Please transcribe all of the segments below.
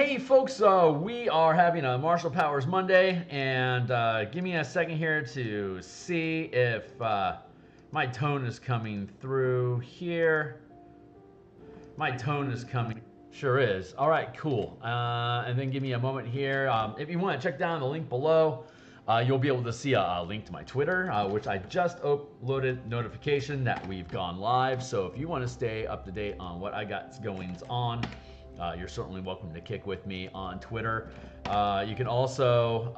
Hey folks, we are having a Martial Powers Monday, and give me a second here to see if my tone is coming through here. My tone is coming. Sure is. All right, cool. And then give me a moment here. If you want to check down the link below, you'll be able to see a link to my Twitter, which I just uploaded notification that we've gone live. So if you want to stay up to date on what I got goings on, you're certainly welcome to kick with me on Twitter. You can also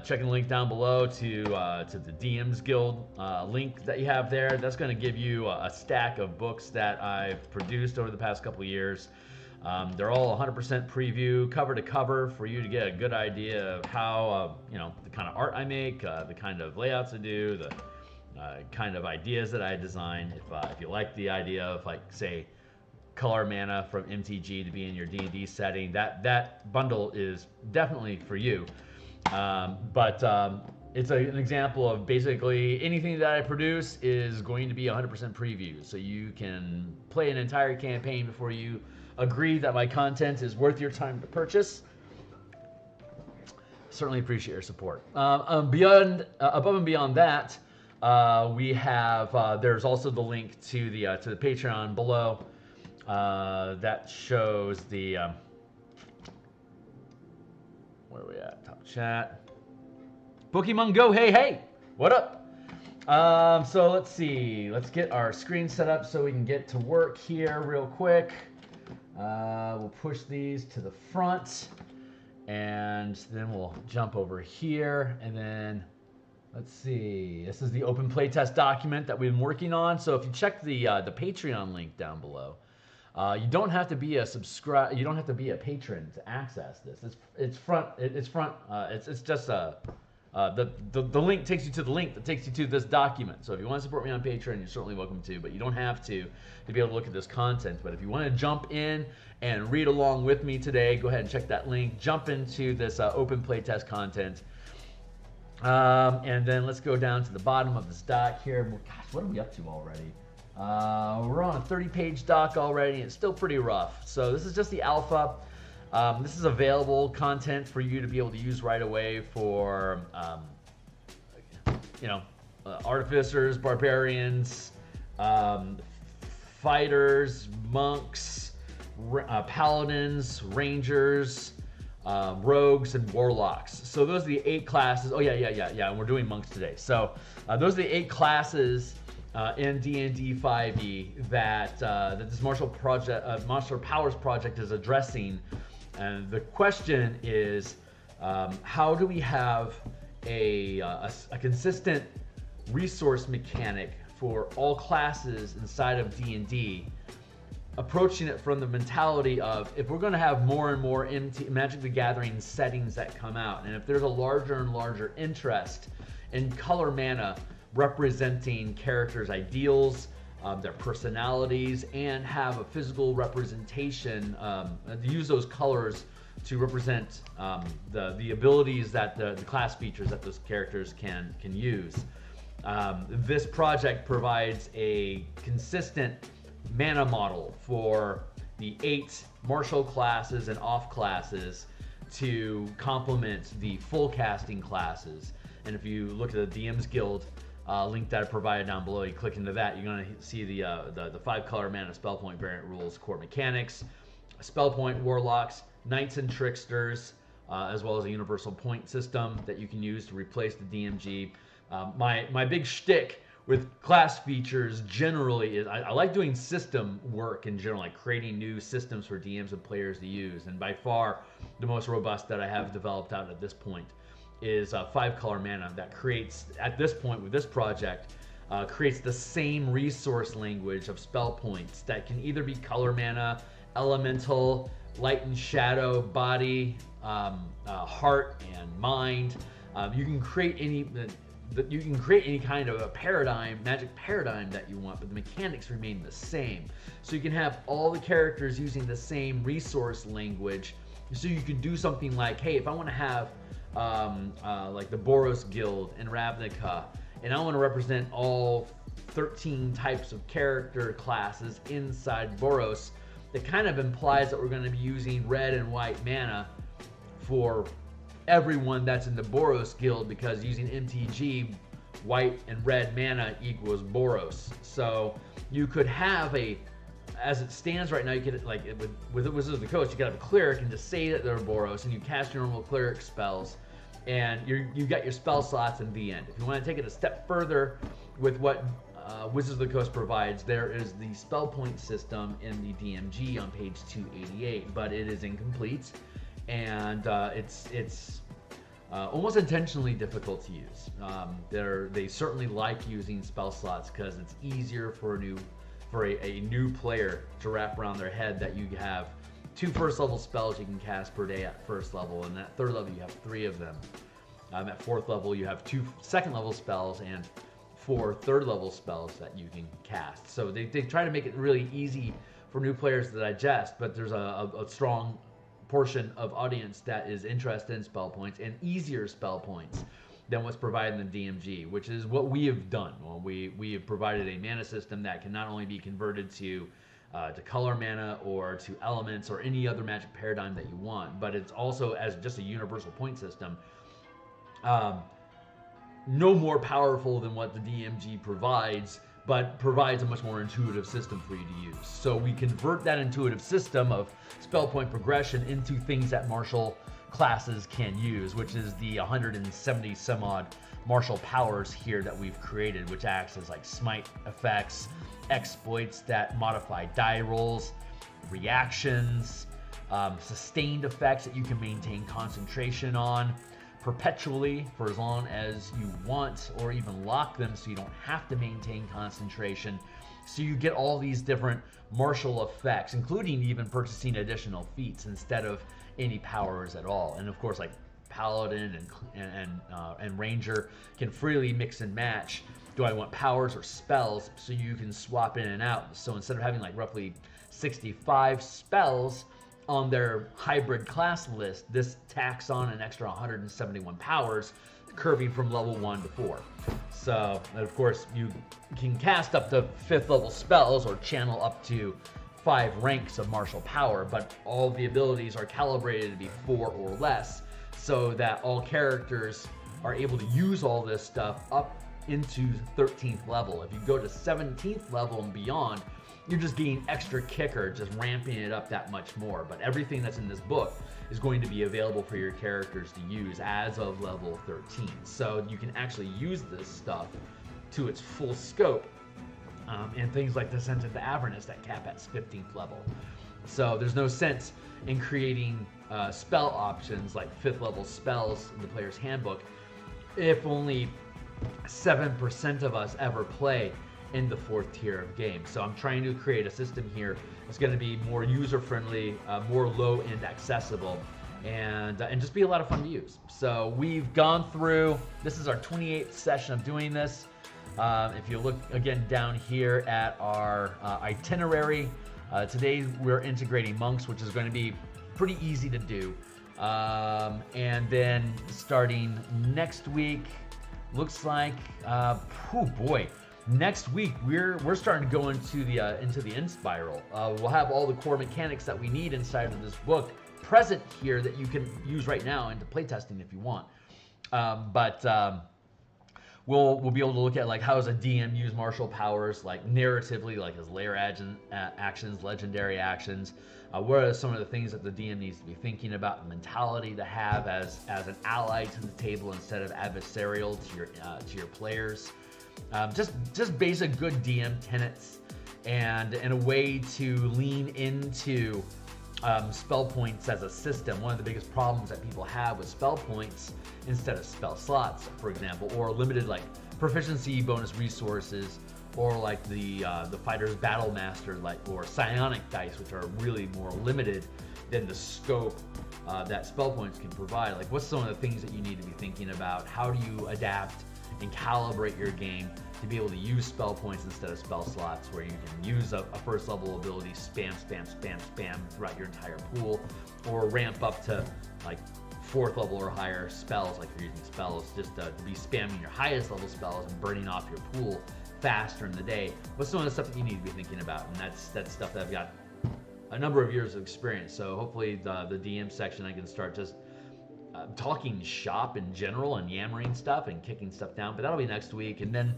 check the link down below to the DMsGuild link that you have there. That's going to give you a stack of books that I've produced over the past couple of years. They're all 100% preview, cover to cover, for you to get a good idea of how, the kind of art I make, the kind of layouts I do, the kind of ideas that I design. If you like the idea of, like, say, color mana from MTG to be in your D&D setting, that bundle is definitely for you. It's an example of basically anything that I produce is going to be 100% preview, so you can play an entire campaign before you agree that my content is worth your time to purchase. Certainly appreciate your support. Above and beyond that, we have there's also the link to the Patreon below. That shows the where are we at? Top chat. Pokemon Go, hey, what up? So let's see. Let's get our screen set up so we can get to work here real quick. We'll push these to the front, and then we'll jump over here, and then let's see. This is the open playtest document that we've been working on. So if you check the Patreon link down below, you don't have to be a You don't have to be a patron to access this. It's just the link takes you to the link that takes you to this document. So if you want to support me on Patreon, you're certainly welcome to, but you don't have to be able to look at this content. But if you want to jump in and read along with me today, go ahead and check that link. Jump into this open playtest content. And then let's go down to the bottom of this doc here. Gosh, what are we up to already? We're on a 30-page doc already, and it's still pretty rough. So this is just the alpha. This is available content for you to be able to use right away for, artificers, barbarians, fighters, monks, paladins, rangers, rogues, and warlocks. So those are the 8 classes. Oh, yeah, and we're doing monks today. So those are the 8 classes in D&D 5e that this Martial Powers project is addressing. And the question is, how do we have a consistent resource mechanic for all classes inside of D&D, approaching it from the mentality of, if we're going to have more and more Magic the Gathering settings that come out, and if there's a larger and larger interest in color mana representing characters' ideals, their personalities, and have a physical representation, use those colors to represent the abilities that the class features that those characters can use. This project provides a consistent mana model for the 8 martial classes and off classes to complement the full casting classes. And if you look at the DMsGuild link that I provided down below, you click into that, you're going to see the 5 color mana spell point variant rules, core mechanics, spell point warlocks, knights and tricksters, as well as a universal point system that you can use to replace the DMG. My big shtick with class features generally is I like doing system work in general, like creating new systems for DMs and players to use. And by far the most robust that I have developed out at this point is 5 color mana that creates, at this point with this project, creates the same resource language of spell points that can either be color mana, elemental, light and shadow, body, heart, and mind. You can create any kind of a paradigm, magic paradigm that you want, but the mechanics remain the same. So you can have all the characters using the same resource language. So you can do something like, hey, if I want to have like the Boros Guild in Ravnica, and I want to represent all 13 types of character classes inside Boros, it kind of implies that we're going to be using red and white mana for everyone that's in the Boros guild, because using MTG, white and red mana equals Boros. So you could have as it stands right now, you could, like, with Wizards of the Coast, you could have a cleric and just say that they're Boros, and you cast your normal cleric spells, and you got your spell slots in the end. If you want to take it a step further with what Wizards of the Coast provides, there is the spell point system in the DMG on page 288, but it is incomplete, and it's almost intentionally difficult to use. They certainly like using spell slots because it's easier for a new player to wrap around their head that you have 2 first level spells you can cast per day at first level, and at 3rd level you have 3 of them. At 4th level you have 2 second level spells and 4 3rd level spells that you can cast. So they try to make it really easy for new players to digest, but there's a strong portion of audience that is interested in spell points and easier spell points than what's provided in the DMG, which is what we have done. Well, we have provided a mana system that can not only be converted to color mana or to elements or any other Magic paradigm that you want, but it's also as just a universal point system. No more powerful than what the DMG provides, but provides a much more intuitive system for you to use. So we convert that intuitive system of spell point progression into things that martial classes can use, which is the 170 some odd martial powers here that we've created, which acts as like smite effects, exploits that modify die rolls, reactions, sustained effects that you can maintain concentration on perpetually for as long as you want, or even lock them so you don't have to maintain concentration. So you get all these different martial effects, including even purchasing additional feats instead of any powers at all. And of course, like Paladin and Ranger can freely mix and match. Do I want powers or spells? So you can swap in and out. So instead of having like roughly 65 spells on their hybrid class list, this tacks on an extra 171 powers, curving from level 1 to 4. So, and of course, you can cast up to 5th level spells or channel up to 5 ranks of martial power, but all the abilities are calibrated to be 4 or less, so that all characters are able to use all this stuff up into 13th level. If you go to 17th level and beyond, you're just getting extra kicker, just ramping it up that much more. But everything that's in this book is going to be available for your characters to use as of level 13. So you can actually use this stuff to its full scope, and things like Descent into Avernus that cap at 15th level. So there's no sense in creating spell options like 5th level spells in the player's handbook if only 7% of us ever play in the 4th tier of games. So I'm trying to create a system here that's going to be more user-friendly, more low-end accessible, and just be a lot of fun to use. So we've gone through, this is our 28th session of doing this. If you look again down here at our itinerary, today we're integrating monks, which is going to be pretty easy to do. And then starting next week, looks like, oh boy, next week we're starting to go into the end spiral. We'll have all the core mechanics that we need inside of this book present here that you can use right now into playtesting if you want. We'll be able to look at like how does a DM use martial powers, like narratively, like his lair actions, legendary actions. What are some of the things that the DM needs to be thinking about, the mentality to have as an ally to the table instead of adversarial to your players. Just basic good DM tenets, and a way to lean into spell points as a system. One of the biggest problems that people have with spell points instead of spell slots, for example, or limited like proficiency bonus resources, or like the fighter's battle master, like, or psionic dice, which are really more limited than the scope that spell points can provide. Like, what's some of the things that you need to be thinking about? How do you adapt and calibrate your game to be able to use spell points instead of spell slots, where you can use a first level ability, spam throughout your entire pool, or ramp up to like 4th level or higher spells, like you're using spells, just to be spamming your highest level spells and burning off your pool faster in the day. What's some of the stuff that you need to be thinking about? And that's stuff that I've got a number of years of experience. So hopefully the DM section I can start just talking shop in general and yammering stuff and kicking stuff down, but that'll be next week. And then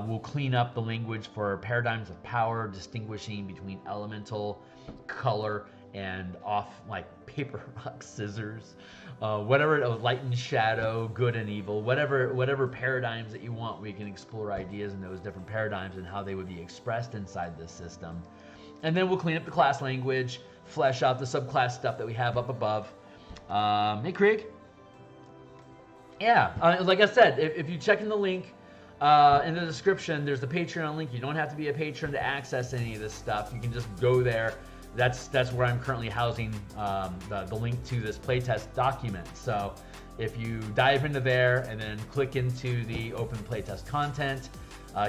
we'll clean up the language for paradigms of power, distinguishing between elemental, color, and off like paper, rock, scissors, whatever, light and shadow, good and evil, whatever paradigms that you want. We can explore ideas in those different paradigms and how they would be expressed inside this system. And then we'll clean up the class language, flesh out the subclass stuff that we have up above. Hey, Craig. Yeah, like I said, if you check in the link in the description, there's the Patreon link. You don't have to be a patron to access any of this stuff. You can just go there. That's where I'm currently housing the link to this playtest document. So if you dive into there and then click into the open playtest content,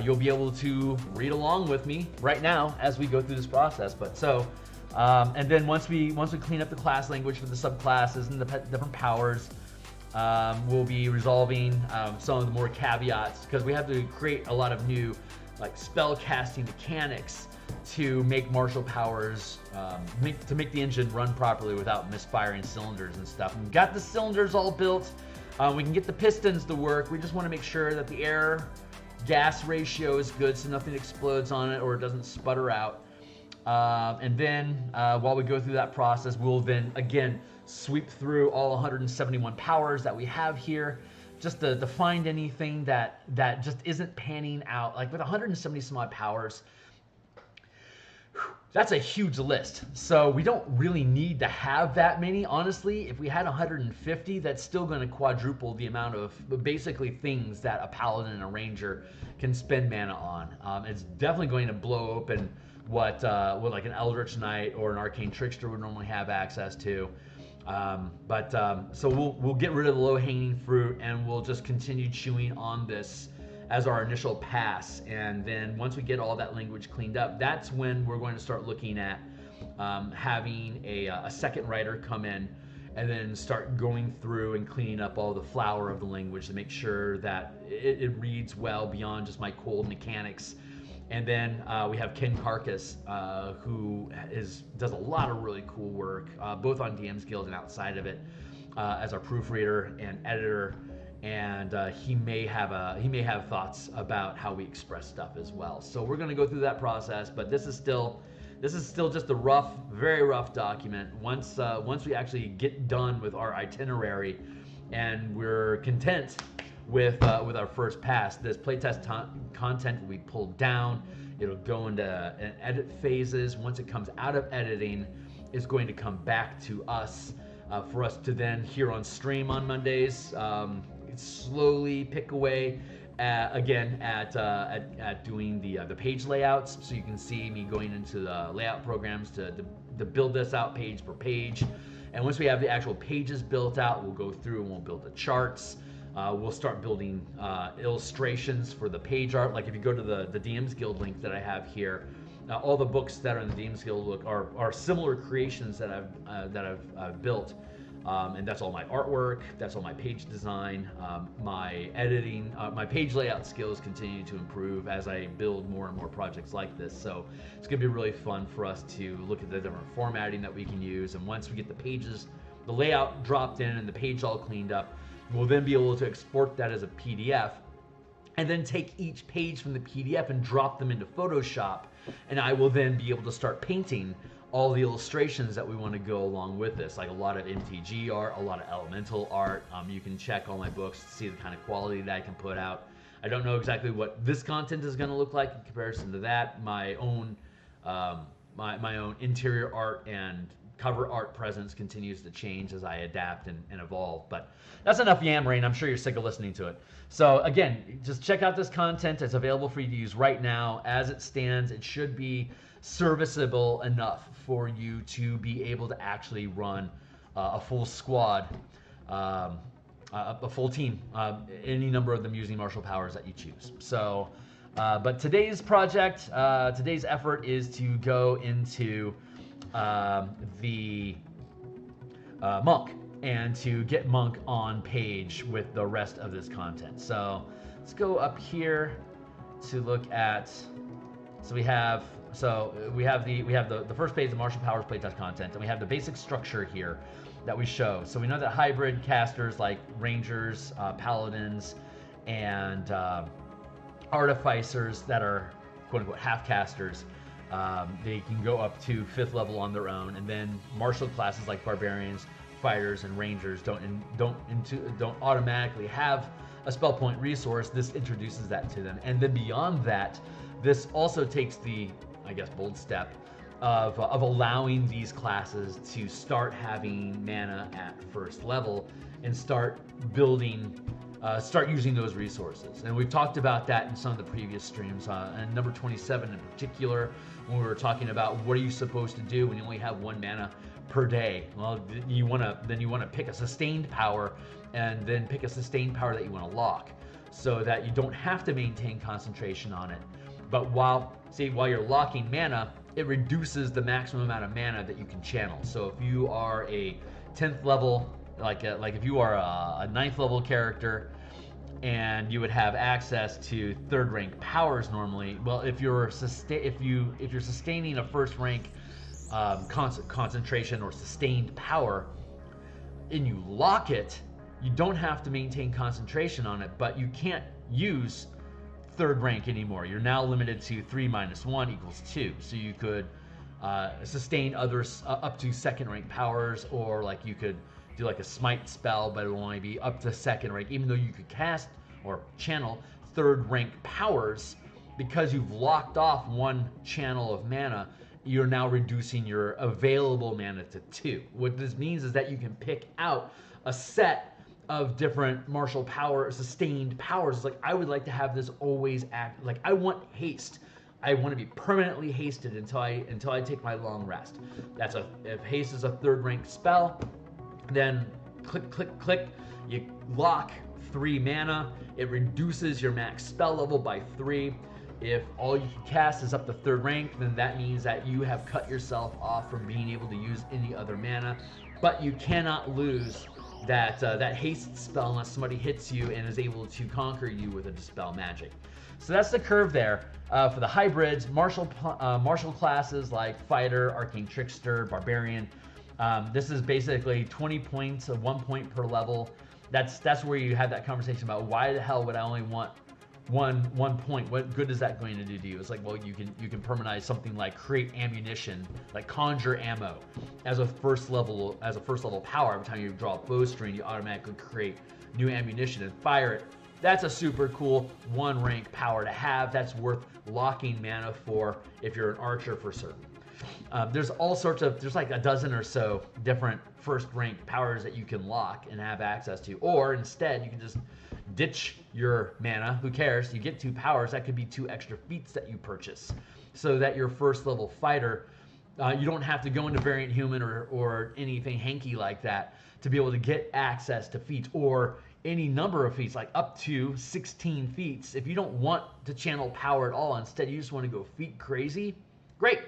you'll be able to read along with me right now as we go through this process. But so, and then once we clean up the class language for the subclasses and the different powers, we'll be resolving some of the more caveats, because we have to create a lot of new like spell casting mechanics to make martial powers, to make the engine run properly without misfiring cylinders and stuff. We've got the cylinders all built. We can get the pistons to work. We just want to make sure that the air gas ratio is good so nothing explodes on it or it doesn't sputter out. And then while we go through that process, we'll then again sweep through all 171 powers that we have here, just to find anything that just isn't panning out. Like with 170 some odd powers, that's a huge list. So we don't really need to have that many. Honestly, if we had 150, that's still going to quadruple the amount of basically things that a paladin and a ranger can spend mana on. It's definitely going to blow open what like an eldritch knight or an arcane trickster would normally have access to. So we'll get rid of the low-hanging fruit, and we'll just continue chewing on this as our initial pass. And then once we get all that language cleaned up, that's when we're going to start looking at having a second writer come in and then start going through and cleaning up all the flower of the language to make sure that it reads well beyond just my cold mechanics. And then we have Ken Carcass, who does a lot of really cool work, both on DMsGuild and outside of it, as our proofreader and editor. And he may have thoughts about how we express stuff as well. So we're going to go through that process, but this is still just a very rough document. Once we actually get done with our itinerary, and we're content with our first pass, this playtest content will be pulled down. It'll go into edit phases. Once it comes out of editing, it's going to come back to us for us to then here on stream on Mondays. Slowly pick away again at doing the page layouts, so you can see me going into the layout programs to build this out page per page. And once we have the actual pages built out, we'll go through and we'll build the charts. We'll start building illustrations for the page art. Like if you go to the DMsGuild link that I have here, all the books that are in the DMsGuild book are similar creations that I've built. And that's all my artwork, that's all my page design, my editing, my page layout skills continue to improve as I build more and more projects like this. So it's gonna be really fun for us to look at the different formatting that we can use. And once we get the pages, the layout dropped in and the page all cleaned up, we'll then be able to export that as a PDF and then take each page from the PDF and drop them into Photoshop. And I will then be able to start painting all the illustrations that we want to go along with this, like a lot of MTG art, a lot of elemental art. You can check all my books to see the kind of quality that I can put out. I don't know exactly what this content is going to look like in comparison to that. My own my own interior art and cover art presence continues to change as I adapt and evolve. But that's enough yammering. I'm sure you're sick of listening to it. So again, just check out this content. It's available for you to use right now. As it stands, it should be serviceable enough for you to be able to actually run a full squad, a full team, any number of them using martial powers that you choose. So, but today's project, today's effort is to go into the monk and to get monk on page with the rest of this content. So let's go up here to look at, so we have So we have the first page, the martial powers playtest content, and we have the basic structure here that we show. So we know that hybrid casters like rangers, paladins, and artificers that are quote unquote half casters, they can go up to 5th level on their own, and then martial classes like barbarians, fighters, and rangers don't automatically have a spell point resource. This introduces that to them, and then beyond that, this also takes the, I guess, bold step of allowing these classes to start having mana at 1st level and start building, start using those resources. And we've talked about that in some of the previous streams, and number 27 in particular, when we were talking about what are you supposed to do when you only have 1 mana per day. Well, you want to pick a sustained power, and then pick a sustained power that you want to lock, so that you don't have to maintain concentration on it. But while you're locking mana, it reduces the maximum amount of mana that you can channel. So if you are a 10th level, like if you are a 9th level character, and you would have access to 3rd rank powers normally, well, if you're sustaining a 1st rank concentration or sustained power, and you lock it, you don't have to maintain concentration on it, but you can't use 3rd rank anymore. You're now limited to 3 minus 1 equals 2. So you could sustain others up to 2nd rank powers, or like you could do like a smite spell, but it will only be up to 2nd rank, even though you could cast or channel 3rd rank powers. Because you've locked off 1 channel of mana, you're now reducing your available mana to 2. What this means is that you can pick out a set of different martial power, sustained powers. It's like, I would like to have this always act, like I want haste. I want to be permanently hasted until I take my long rest. If haste is a 3rd rank spell, then click, click, click, you lock 3 mana. It reduces your max spell level by 3. If all you can cast is up to 3rd rank, then that means that you have cut yourself off from being able to use any other mana. But you cannot lose that haste spell unless somebody hits you and is able to conquer you with a dispel magic. So that's the curve there. For the hybrids, martial classes like fighter, arcane trickster, barbarian, this is basically 20 points, 1 point per level. That's where you have that conversation about why the hell would I only want one point? What good is that going to do to you? It's like, well, you can permanentize something like create ammunition, like conjure ammo, as a first level power. Every time you draw a bowstring, you automatically create new ammunition and fire it. That's a super cool 1 rank power to have. That's worth locking mana for if you're an archer for certain. There's like a dozen or so different 1st rank powers that you can lock and have access to, or instead you can just ditch your mana. Who cares? You get 2 powers. That could be 2 extra feats that you purchase, so that your 1st level fighter, you don't have to go into variant human or anything hanky like that to be able to get access to feats, or any number of feats, like up to 16 feats. If you don't want to channel power at all, instead you just want to go feat crazy, great.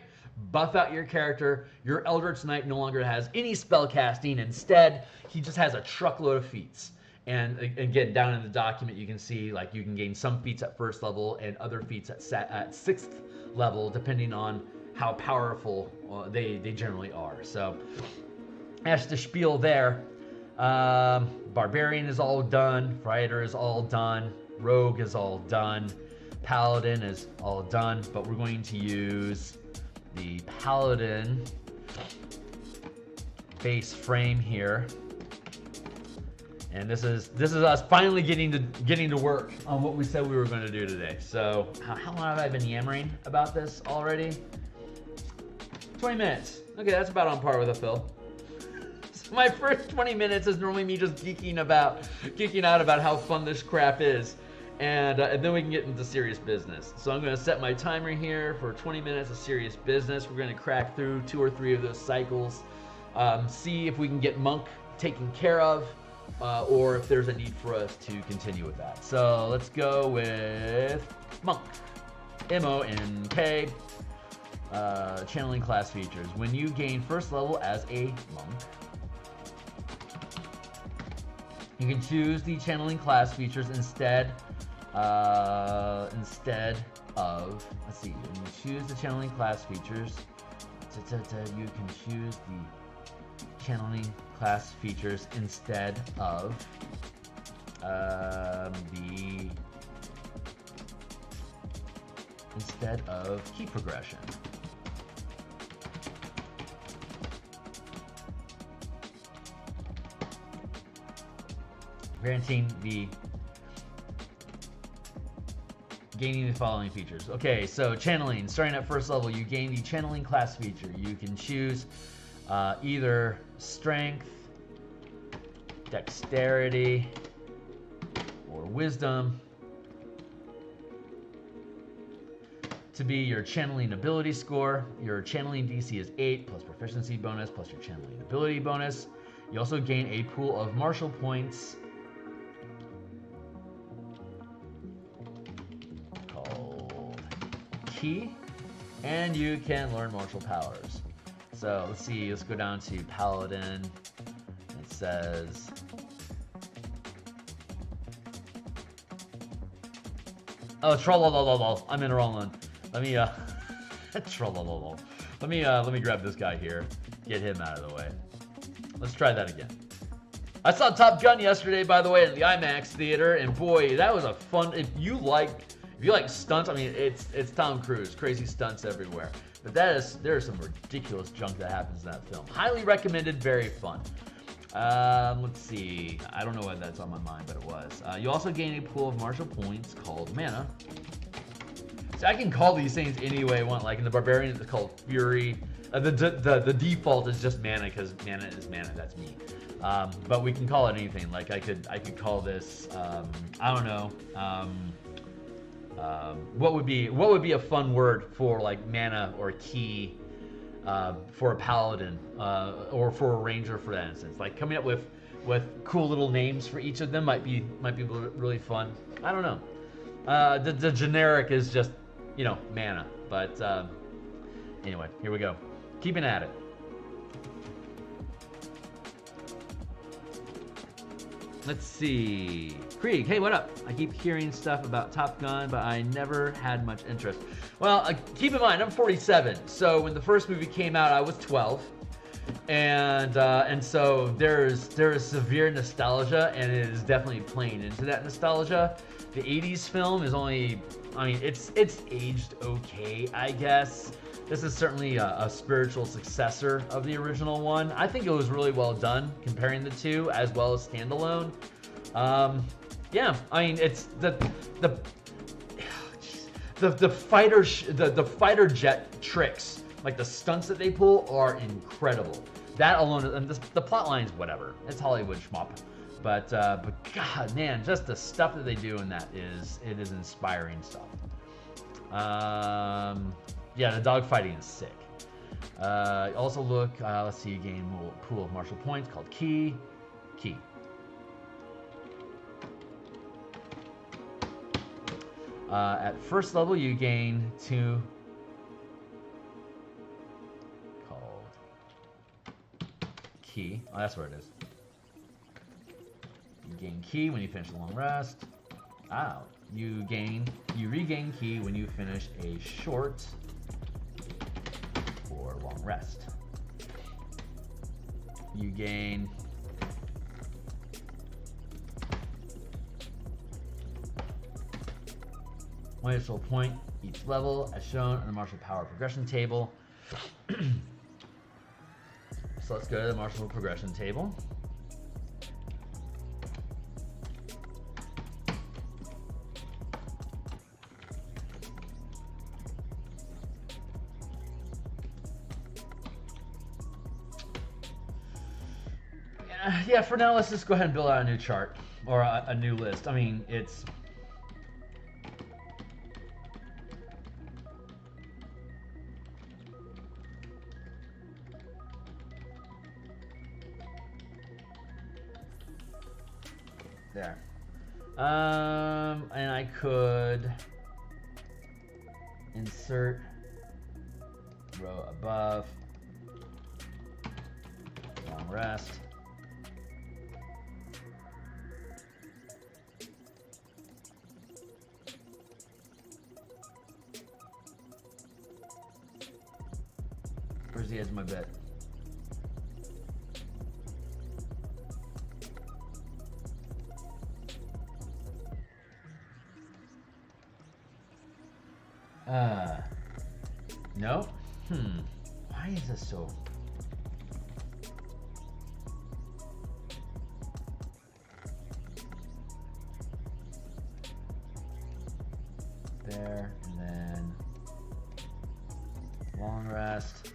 Buff out your character. Your Eldritch Knight no longer has any spell casting. Instead, he just has a truckload of feats. And again, down in the document, you can see like you can gain some feats at 1st level and other feats at 6th level, depending on how powerful they generally are. So that's the spiel there. Barbarian is all done. Fighter is all done. Rogue is all done. Paladin is all done. But we're going to use the Paladin base frame here, and this is us finally getting to work on what we said we were going to do today. So how long have I been yammering about this already? 20 minutes. Okay, that's about on par with a Phil. So my first 20 minutes is normally me just geeking out about how fun this crap is. And then we can get into serious business. So I'm going to set my timer here for 20 minutes of serious business. We're going to crack through 2 or 3 of those cycles, see if we can get Monk taken care of, or if there's a need for us to continue with that. So let's go with Monk. M-O-N-K. Channeling class features. When you gain 1st level as a Monk, you can choose the channeling class features instead of, let's see, when you choose the channeling class features, you can choose the channeling class features instead of key progression. Granting the gaining the following features. Okay, so channeling, starting at first level, you gain the channeling class feature. You can choose either strength, dexterity, or wisdom to be your channeling ability score. Your channeling DC is 8 plus proficiency bonus plus your channeling ability bonus. You also gain a pool of martial points called Key, and you can learn martial powers. So let's see, let's go down to Paladin. It says oh, trollololol. I'm in the wrong one. Let me trollololol. Let me grab this guy here. Get him out of the way. Let's try that again. I saw Top Gun yesterday, by the way, in the IMAX theater, and boy, that was a fun. If you like stunts, I mean, it's Tom Cruise, crazy stunts everywhere. But there's some ridiculous junk that happens in that film. Highly recommended, very fun. Let's see. I don't know why that's on my mind, but it was. You also gain a pool of martial points called mana. So I can call these things any way I want. Like in the Barbarian, it's called Fury. The default is just mana because mana is mana. That's me. But we can call it anything. Like I could call this. I don't know. What would be a fun word for like mana or key? For a paladin or for a ranger, for instance, like coming up with cool little names for each of them might be really fun. I don't know. The generic is just mana, but anyway, here we go, keeping at it. Let's see. Krieg, hey, what up? I keep hearing stuff about Top Gun, but I never had much interest. Well, keep in mind, I'm 47, so when the first movie came out, I was 12, and so there's severe nostalgia, and it is definitely playing into that nostalgia. The 80s film is only, I mean, it's aged okay, I guess. This is certainly a spiritual successor of the original one. I think it was really well done, comparing the two, as well as standalone. Yeah, I mean, it's the fighter jet tricks, like the stunts that they pull, are incredible. That alone, and the plot lines, whatever. It's Hollywood schmuck, but God, man, just the stuff that they do in that is inspiring stuff. Yeah, the dogfighting is sick. Also look, let's see, you gain a pool of martial points called Key. At first level, you gain 2 called Key. Oh, that's where it is. You gain Key when you finish a long rest. You regain Key when you finish a short or long rest. You gain one additional point each level, as shown on the martial power progression table. So let's go to the martial progression table. Yeah, for now, let's just go ahead and build out a new chart or a new list. I mean, it's there. And I could insert row above, long rest. the edge of my bed. No? Why is this so... There, and then long rest,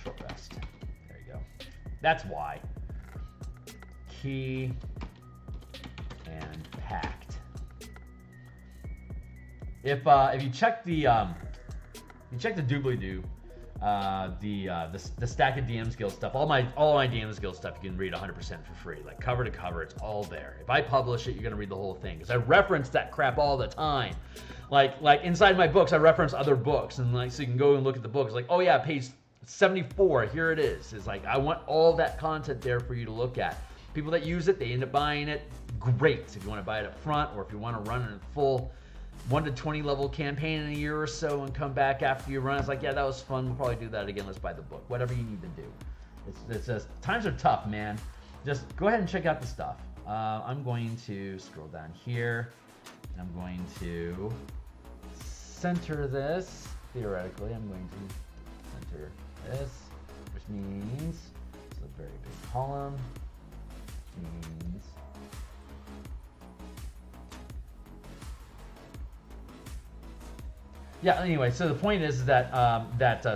short rest. There you go. That's why. Key and packed. If you check the doobly-doo, the stack of DMsGuild stuff, all my DMsGuild stuff you can read 100% for free, like cover to cover. It's all there. If I publish it, you're gonna read the whole thing because I reference that crap all the time. Like inside my books, I reference other books, and like so you can go and look at the books. Like, oh yeah, page 74, here it is. It's like I want all that content there for you to look at. People that use it, they end up buying it. Great. If you want to buy it up front, or if you want to run in a full 1 to 20 level campaign in a year or so and come back after you run, it's like, yeah, that was fun. We'll probably do that again. Let's buy the book. Whatever you need to do. It's just, times are tough, man. Just go ahead and check out the stuff. I'm going to scroll down here. And I'm going to center this. Theoretically, I'm going to center this, which means it's a very big column. Means yeah. Anyway, so the point is that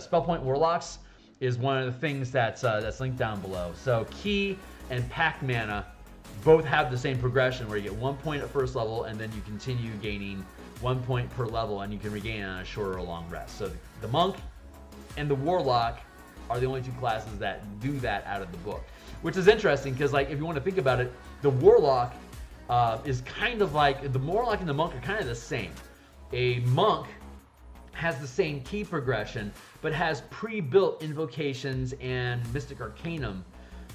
spell point warlocks is one of the things that's linked down below. So key and pack mana both have the same progression where you get 1 point at first level and then you continue gaining 1 point per level, and you can regain it on a short or a long rest. So the monk and the warlock are the only two classes that do that out of the book, which is interesting because, like, if you want to think about it, the warlock is kind of like the warlock and the monk are kind of the same. A monk has the same key progression, but has pre-built invocations and mystic arcanum.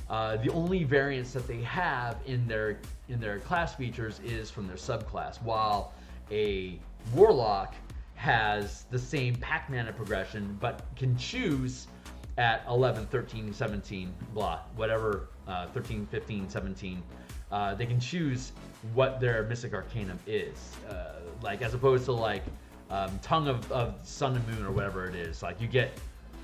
The only variance that they have in their class features is from their subclass, while a warlock has the same pack mana progression, but can choose at 11, 13, 17, blah, whatever, 13, 15, 17, they can choose what their mystic arcanum is, like as opposed to like tongue of sun and moon or whatever it is. Like you get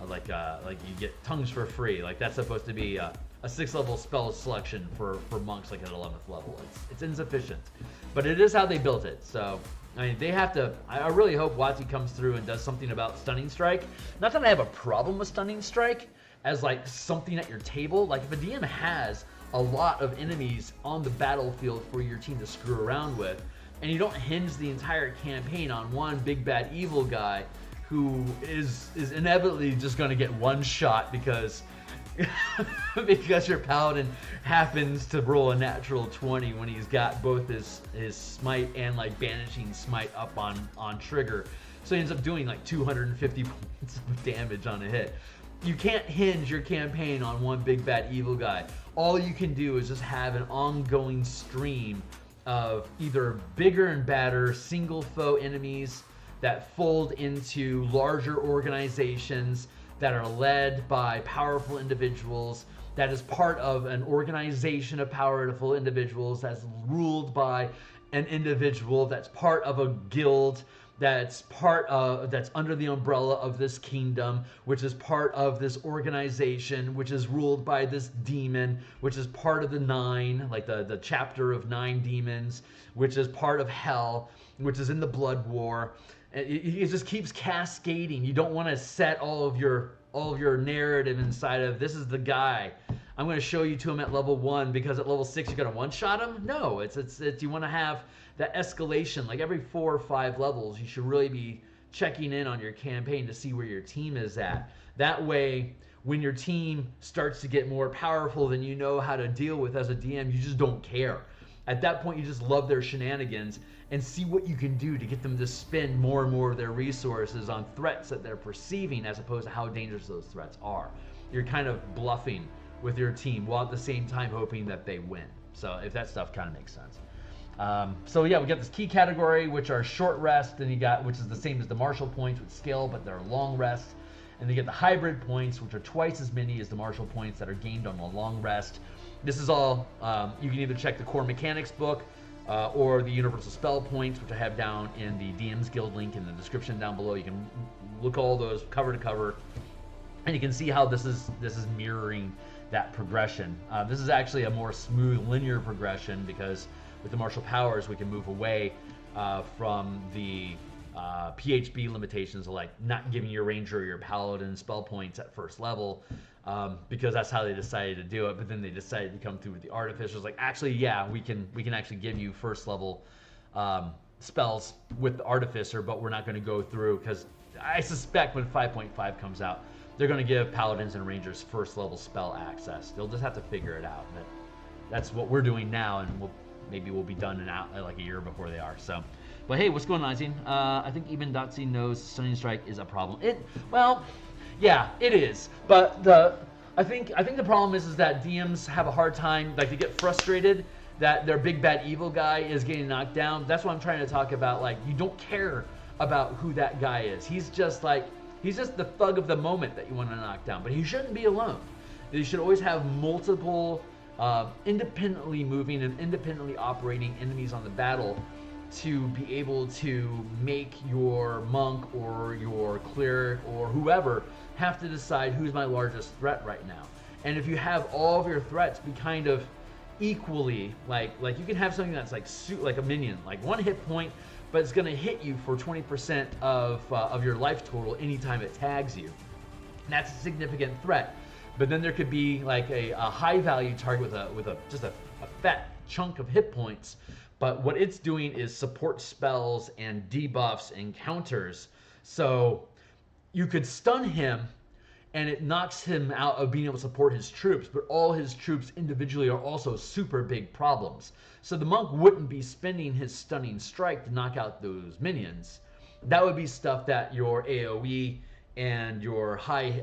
like you get tongues for free. Like that's supposed to be a 6th level spell selection for monks, like at 11th level. It's insufficient, but it is how they built it. So I mean, they have to. I really hope WotC comes through and does something about Stunning Strike. Not that I have a problem with Stunning Strike as like something at your table. Like if a DM has a lot of enemies on the battlefield for your team to screw around with, and you don't hinge the entire campaign on one big bad evil guy who is inevitably just going to get one shot because because your paladin happens to roll a natural 20 when he's got both his smite and like banishing smite up on trigger, so he ends up doing like 250 points of damage on a hit. You can't hinge your campaign on one big bad evil guy. All you can do is just have an ongoing stream of either bigger and badder single foe enemies that fold into larger organizations that are led by powerful individuals, that is part of an organization of powerful individuals that's ruled by an individual that's part of a guild, that's under the umbrella of this kingdom, which is part of this organization, which is ruled by this demon, which is part of the 9, like the chapter of 9 demons, which is part of hell, which is in the blood war. It just keeps cascading. You don't want to set all of your narrative inside of, this is the guy. I'm going to show you to him at level 1 because at level 6 you're going to one-shot him. No, it's you want to have that escalation. Like every 4 or 5 levels, you should really be checking in on your campaign to see where your team is at. That way, when your team starts to get more powerful than you know how to deal with as a DM, you just don't care. At that point, you just love their shenanigans and see what you can do to get them to spend more and more of their resources on threats that they're perceiving as opposed to how dangerous those threats are. You're kind of bluffing with your team while at the same time hoping that they win. So if that stuff kind of makes sense. So yeah, we got this key category, which are short rest, and you got, which is the same as the martial points with skill, but they're long rest. And you get the hybrid points, which are twice as many as the martial points that are gained on a long rest. This is all, you can either check the core mechanics book or the universal spell points, which I have down in the DMsGuild link in the description down below. You can look all those cover to cover, and you can see how this is mirroring that progression. This is actually a more smooth linear progression, because with the martial powers we can move away from the PHB limitations of like not giving your ranger or your paladin spell points at first level, because that's how they decided to do it. But then they decided to come through with the artificers, like, actually, yeah, we can actually give you first level spells with the artificer, but we're not going to go through, because I suspect when 5.5 comes out, they're going to give paladins and rangers first level spell access. They'll just have to figure it out. But that's what we're doing now, and maybe we'll be done in like a year before they are. So, but hey, what's going on, Izzy? I think even Dotsie knows Stunning Strike is a problem. Well, yeah, it is. But I think the problem is that DMs have a hard time, like, they get frustrated that their big bad evil guy is getting knocked down. That's what I'm trying to talk about. Like, you don't care about who that guy is. He's just the thug of the moment that you want to knock down. But he shouldn't be alone. You should always have multiple independently moving and independently operating enemies on the battle to be able to make your monk or your cleric or whoever have to decide who's my largest threat right now. And if you have all of your threats be kind of equally, like you can have something that's like a minion, like 1 hit point, but it's going to hit you for 20% of your life total anytime it tags you. And that's a significant threat. But then there could be like a high value target with just a fat chunk of hit points. But what it's doing is support spells and debuffs and counters. So you could stun him and it knocks him out of being able to support his troops, but all his troops individually are also super big problems. So the monk wouldn't be spending his stunning strike to knock out those minions. That would be stuff that your AoE and your high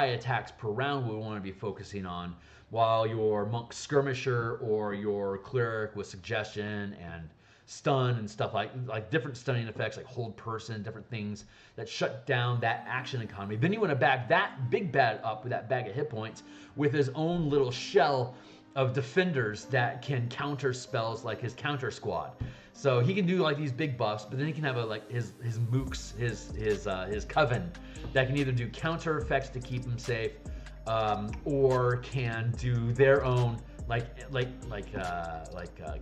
attacks per round would want to be focusing on, while your monk skirmisher or your cleric with suggestion and stun and stuff like different stunning effects, like hold person, different things that shut down that action economy. Then you want to back that big bad up with that bag of hit points with his own little shell of defenders that can counter spells, like his counter squad. So he can do like these big buffs, but then he can have his mooks, his coven that can either do counter effects to keep him safe, or can do their own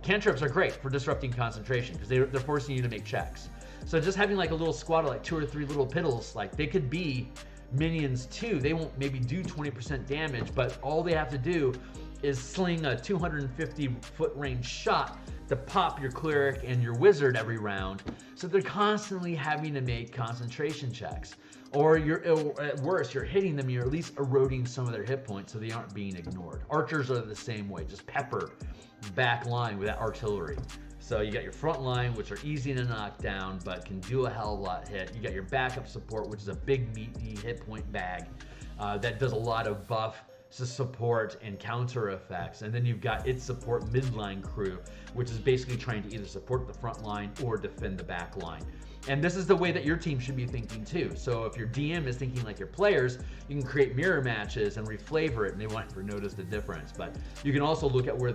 cantrips are great for disrupting concentration, because they're forcing you to make checks. So just having like a little squad of like 2 or 3 little piddles, like they could be minions too. They won't maybe do 20% damage, but all they have to do is sling a 250 foot range shot to pop your cleric and your wizard every round. So they're constantly having to make concentration checks. Or at worst, you're hitting them, you're at least eroding some of their hit points so they aren't being ignored. Archers are the same way, just pepper back line with that artillery. So you got your front line, which are easy to knock down, but can do a hell of a lot hit. You got your backup support, which is a big meaty hit point bag that does a lot of buff to support and counter effects. And then you've got its support midline crew, which is basically trying to either support the front line or defend the back line. And this is the way that your team should be thinking too. So if your DM is thinking like your players, you can create mirror matches and reflavor it, and they won't ever notice the difference. But you can also look at where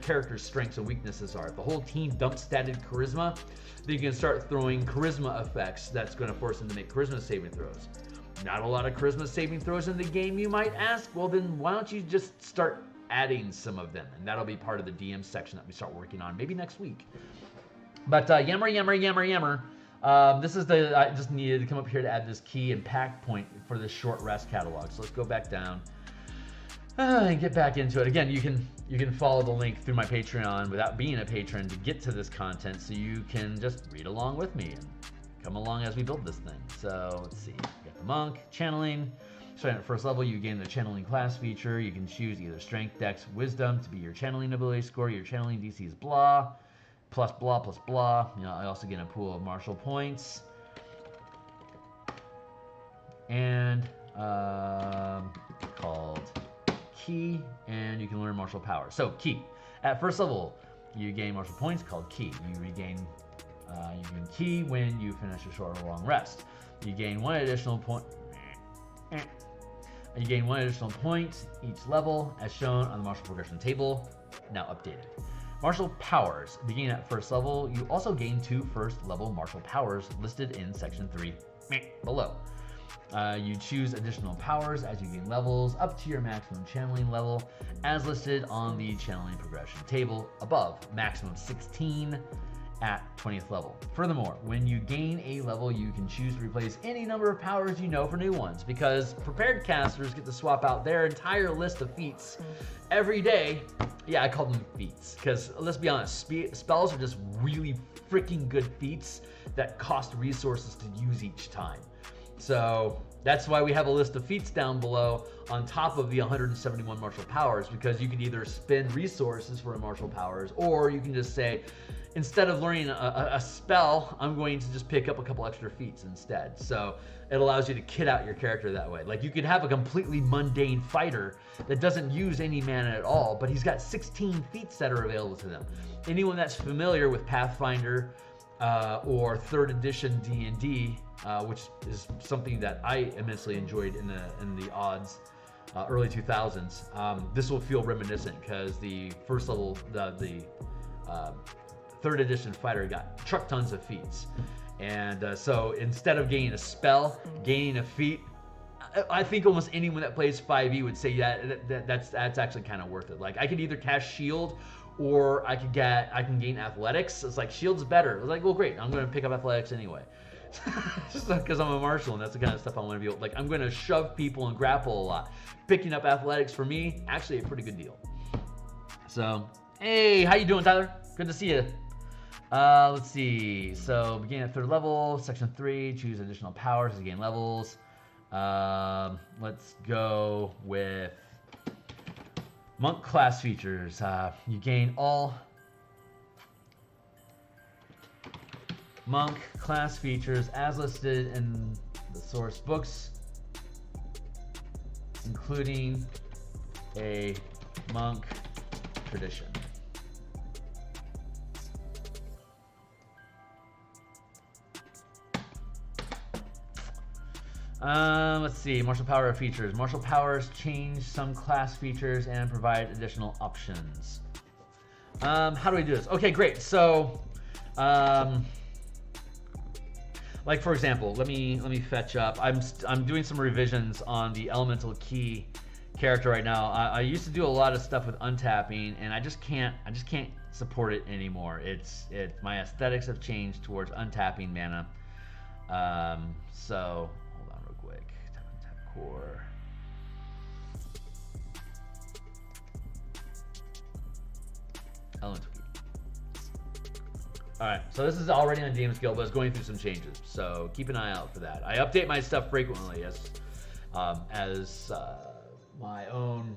characters' strengths and weaknesses are. If the whole team dump statted charisma, then you can start throwing charisma effects that's going to force them to make charisma saving throws. Not a lot of charisma saving throws in the game, you might ask. Well, then why don't you just start adding some of them? And that'll be part of the DM section that we start working on maybe next week. But yammer. This is I just needed to come up here to add this key and pack point for this short rest catalog. So let's go back down and get back into it. Again, you can follow the link through my Patreon without being a patron to get to this content, so you can just read along with me and come along as we build this thing. So let's see, we got the monk, channeling. Starting at first level, you gain the channeling class feature. You can choose either strength, dex, wisdom to be your channeling ability score. Your channeling DC is blah, plus blah, plus blah. You know, I also get a pool of martial points. And called key, and you can learn martial power. So key, at first level, you gain martial points called ki. You gain ki when you finish a short or long rest. You gain one additional point. You gain one additional point each level, as shown on the martial progression table, now updated. Martial powers. Beginning at first level, you also gain 2 first level martial powers listed in section 3 below. You choose additional powers as you gain levels up to your maximum channeling level, as listed on the channeling progression table above, maximum 16 at 20th level. Furthermore, when you gain a level, you can choose to replace any number of powers you know for new ones, because prepared casters get to swap out their entire list of feats every day. Yeah, I call them feats, because let's be honest, spells are just really freaking good feats that cost resources to use each time. So that's why we have a list of feats down below on top of the 171 martial powers, because you can either spend resources for martial powers, or you can just say, instead of learning a spell, I'm going to just pick up a couple extra feats instead. So it allows you to kit out your character that way. Like, you could have a completely mundane fighter that doesn't use any mana at all, but he's got 16 feats that are available to them. Anyone that's familiar with Pathfinder or 3rd edition D&D, which is something that I immensely enjoyed in the odds, early 2000s, this will feel reminiscent, because the first level, the 3rd edition fighter got truck tons of feats. And so instead of gaining a spell, gaining a feat, I think almost anyone that plays 5e would say that's actually kind of worth it. Like, I could either cast shield, or I can gain athletics. It's like, shield's better. It's like, well, great, I'm going to pick up athletics anyway. Just because I'm a martial, and that's the kind of stuff I want to be able, like, I'm going to shove people and grapple a lot. Picking up athletics for me, actually a pretty good deal. So, hey, how you doing, Tyler? Good to see you. Let's see. So, begin at 3rd level, section 3, choose additional powers to gain levels. Let's go with monk class features. You gain all monk class features as listed in the source books, including a monk tradition. Let's see, martial power features. Martial powers change some class features and provide additional options. How do we do this? Okay, great. So, like, for example, let me fetch up. I'm doing some revisions on the elemental key character right now. I used to do a lot of stuff with untapping, and I just can't support it anymore. My aesthetics have changed towards untapping mana. So hold on real quick. Tap core. Elemental key. All right, so this is already on DMsGuild, but it's going through some changes. So keep an eye out for that. I update my stuff frequently as my own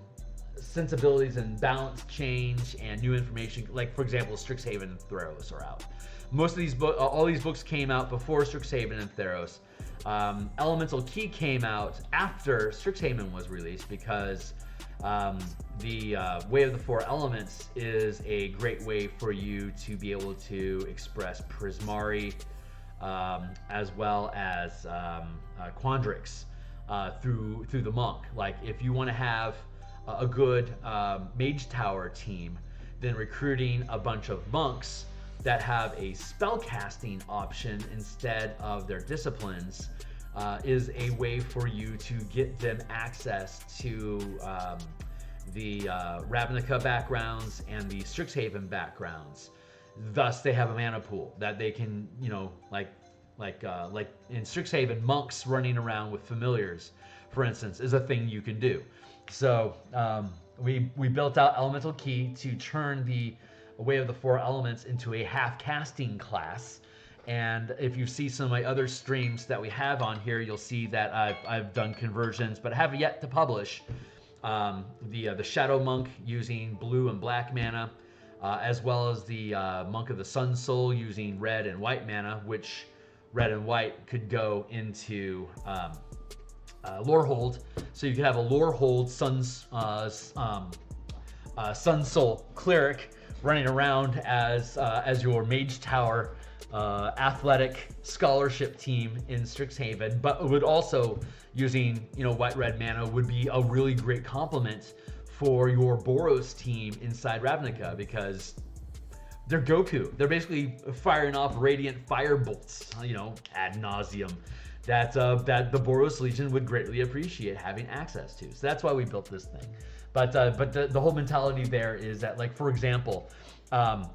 sensibilities and balance change and new information. Like, for example, Strixhaven and Theros are out. Most of these all these books came out before Strixhaven and Theros. Elemental Key came out after Strixhaven was released, because the Way of the Four Elements is a great way for you to be able to express Prismari, as well as Quandrix through the monk. Like, if you want to have a good mage tower team, then recruiting a bunch of monks that have a spellcasting option instead of their disciplines is a way for you to get them access to the Ravnica backgrounds and the Strixhaven backgrounds. Thus, they have a mana pool that they can, like in Strixhaven, monks running around with familiars, for instance, is a thing you can do. So we built out Elemental Key to turn the Way of the Four Elements into a half-casting class. And if you see some of my other streams that we have on here, you'll see that I've done conversions, but I have yet to publish the Shadow Monk using blue and black mana, as well as the Monk of the Sun Soul using red and white mana, which red and white could go into Lorehold. So you could have a Lorehold Sun Soul cleric running around as your Mage Tower athletic scholarship team in Strixhaven, but would also using white-red mana would be a really great complement for your Boros team inside Ravnica, because they're Goku. They're basically firing off radiant fire bolts, ad nauseum, that the Boros Legion would greatly appreciate having access to. So that's why we built this thing. But the whole mentality there is that, like, for example, having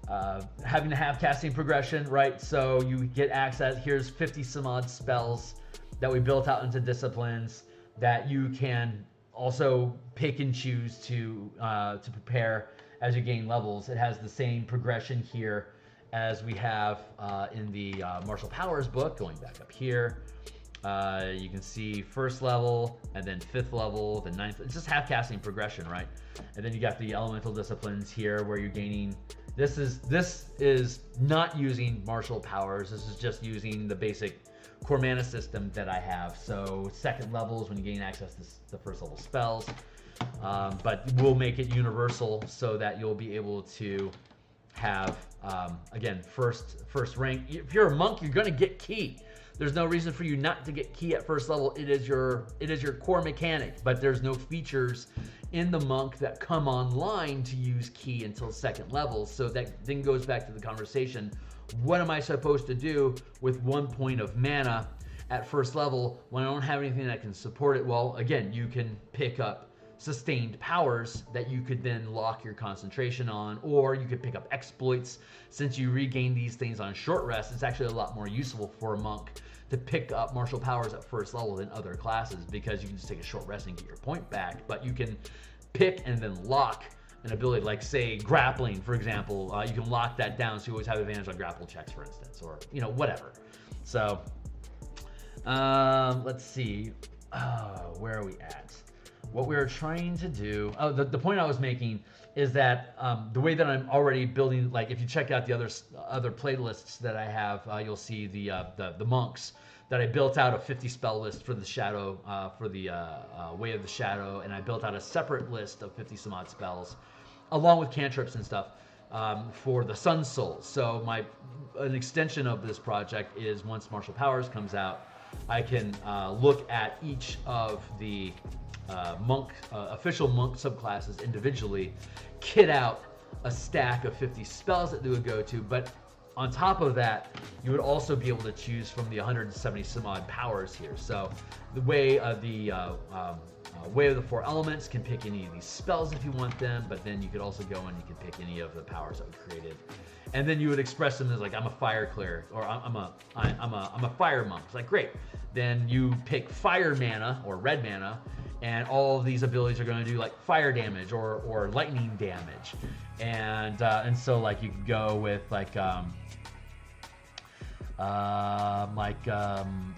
to have casting progression, right? So you get access. Here's 50 some odd spells that we built out into disciplines that you can also pick and choose to prepare as you gain levels. It has the same progression here as we have in the Martial Powers book. Going back up here, you can see first level and then 5th level, then 9th. It's just half casting progression, right? And then you got the elemental disciplines here where you're gaining. This is not using martial powers. This is just using the basic core mana system that I have. So 2nd levels when you gain access to the 1st level spells, but we'll make it universal so that you'll be able to have again first rank. If you're a monk, you're gonna get key. There's no reason for you not to get key at 1st level. It is your core mechanic, but there's no features in the monk that come online to use key until 2nd level. So that then goes back to the conversation. What am I supposed to do with 1 point of mana at 1st level when I don't have anything that can support it? Well, again, you can pick up sustained powers that you could then lock your concentration on, or you could pick up exploits. Since you regain these things on short rest, it's actually a lot more useful for a monk to pick up martial powers at 1st level than other classes, because you can just take a short rest and get your point back. But you can pick and then lock an ability, like say grappling, for example. You can lock that down so you always have advantage on grapple checks, for instance, or whatever. So let's see, where are we at? What we're trying to do, the point I was making is that the way that I'm already building, like if you check out the other playlists that I have, you'll see the monks that I built out a 50 spell list for the shadow, for the Way of the Shadow, and I built out a separate list of 50 some odd spells, along with cantrips and stuff, for the Sun Souls. So an extension of this project is, once Martial Powers comes out, I can look at each of the official monk subclasses individually, kit out a stack of 50 spells that they would go to, but on top of that, you would also be able to choose from the 170 some odd powers here. So the Way of the Four Elements can pick any of these spells if you want them, but then you could also go and you can pick any of the powers that we created, and then you would express them as, like, I'm a fire cleric, or I'm a fire monk. It's like, great. Then you pick fire mana or red mana, and all of these abilities are going to do like fire damage or lightning damage, and so, like, you could go with like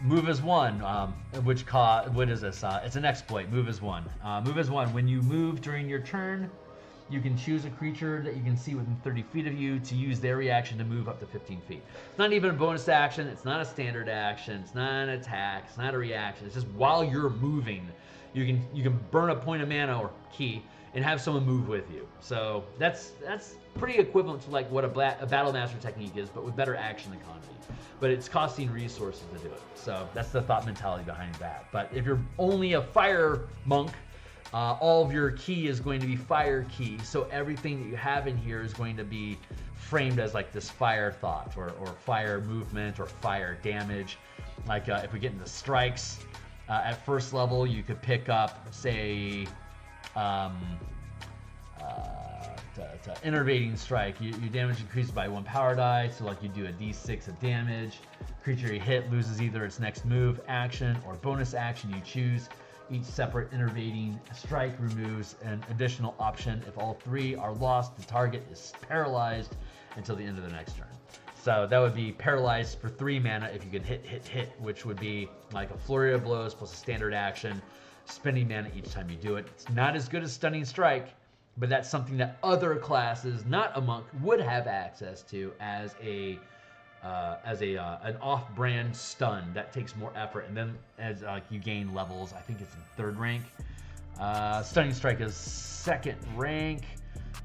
move as one, what is this? It's an exploit. Move as one. Move as one. When you move during your turn, you can choose a creature that you can see within 30 feet of you to use their reaction to move up to 15 feet. It's not even a bonus action. It's not a standard action. It's not an attack. It's not a reaction. It's just while you're moving, you can burn a point of mana or key and have someone move with you. So that's pretty equivalent to like what a Battle Master technique is, but with better action economy. But it's costing resources to do it. So that's the thought mentality behind that. But if you're only a fire monk, all of your key is going to be fire key. So everything that you have in here is going to be framed as like this fire thought, or fire movement, or fire damage. Like if we get into strikes, at 1st level, you could pick up, say, Innervating Strike. Your damage increases by 1 power die, so like you do a d6 of damage. Creature you hit loses either its next move, action, or bonus action you choose. Each separate Innervating Strike removes an additional option. If all 3 are lost, the target is paralyzed until the end of the next turn. So that would be paralyzed for 3 mana if you can hit, which would be like a flurry of blows plus a standard action, spending mana each time you do it. It's not as good as Stunning Strike, but that's something that other classes, not a monk, would have access to as an off-brand stun that takes more effort. And then as you gain levels, I think it's in 3rd rank. Stunning Strike is 2nd rank.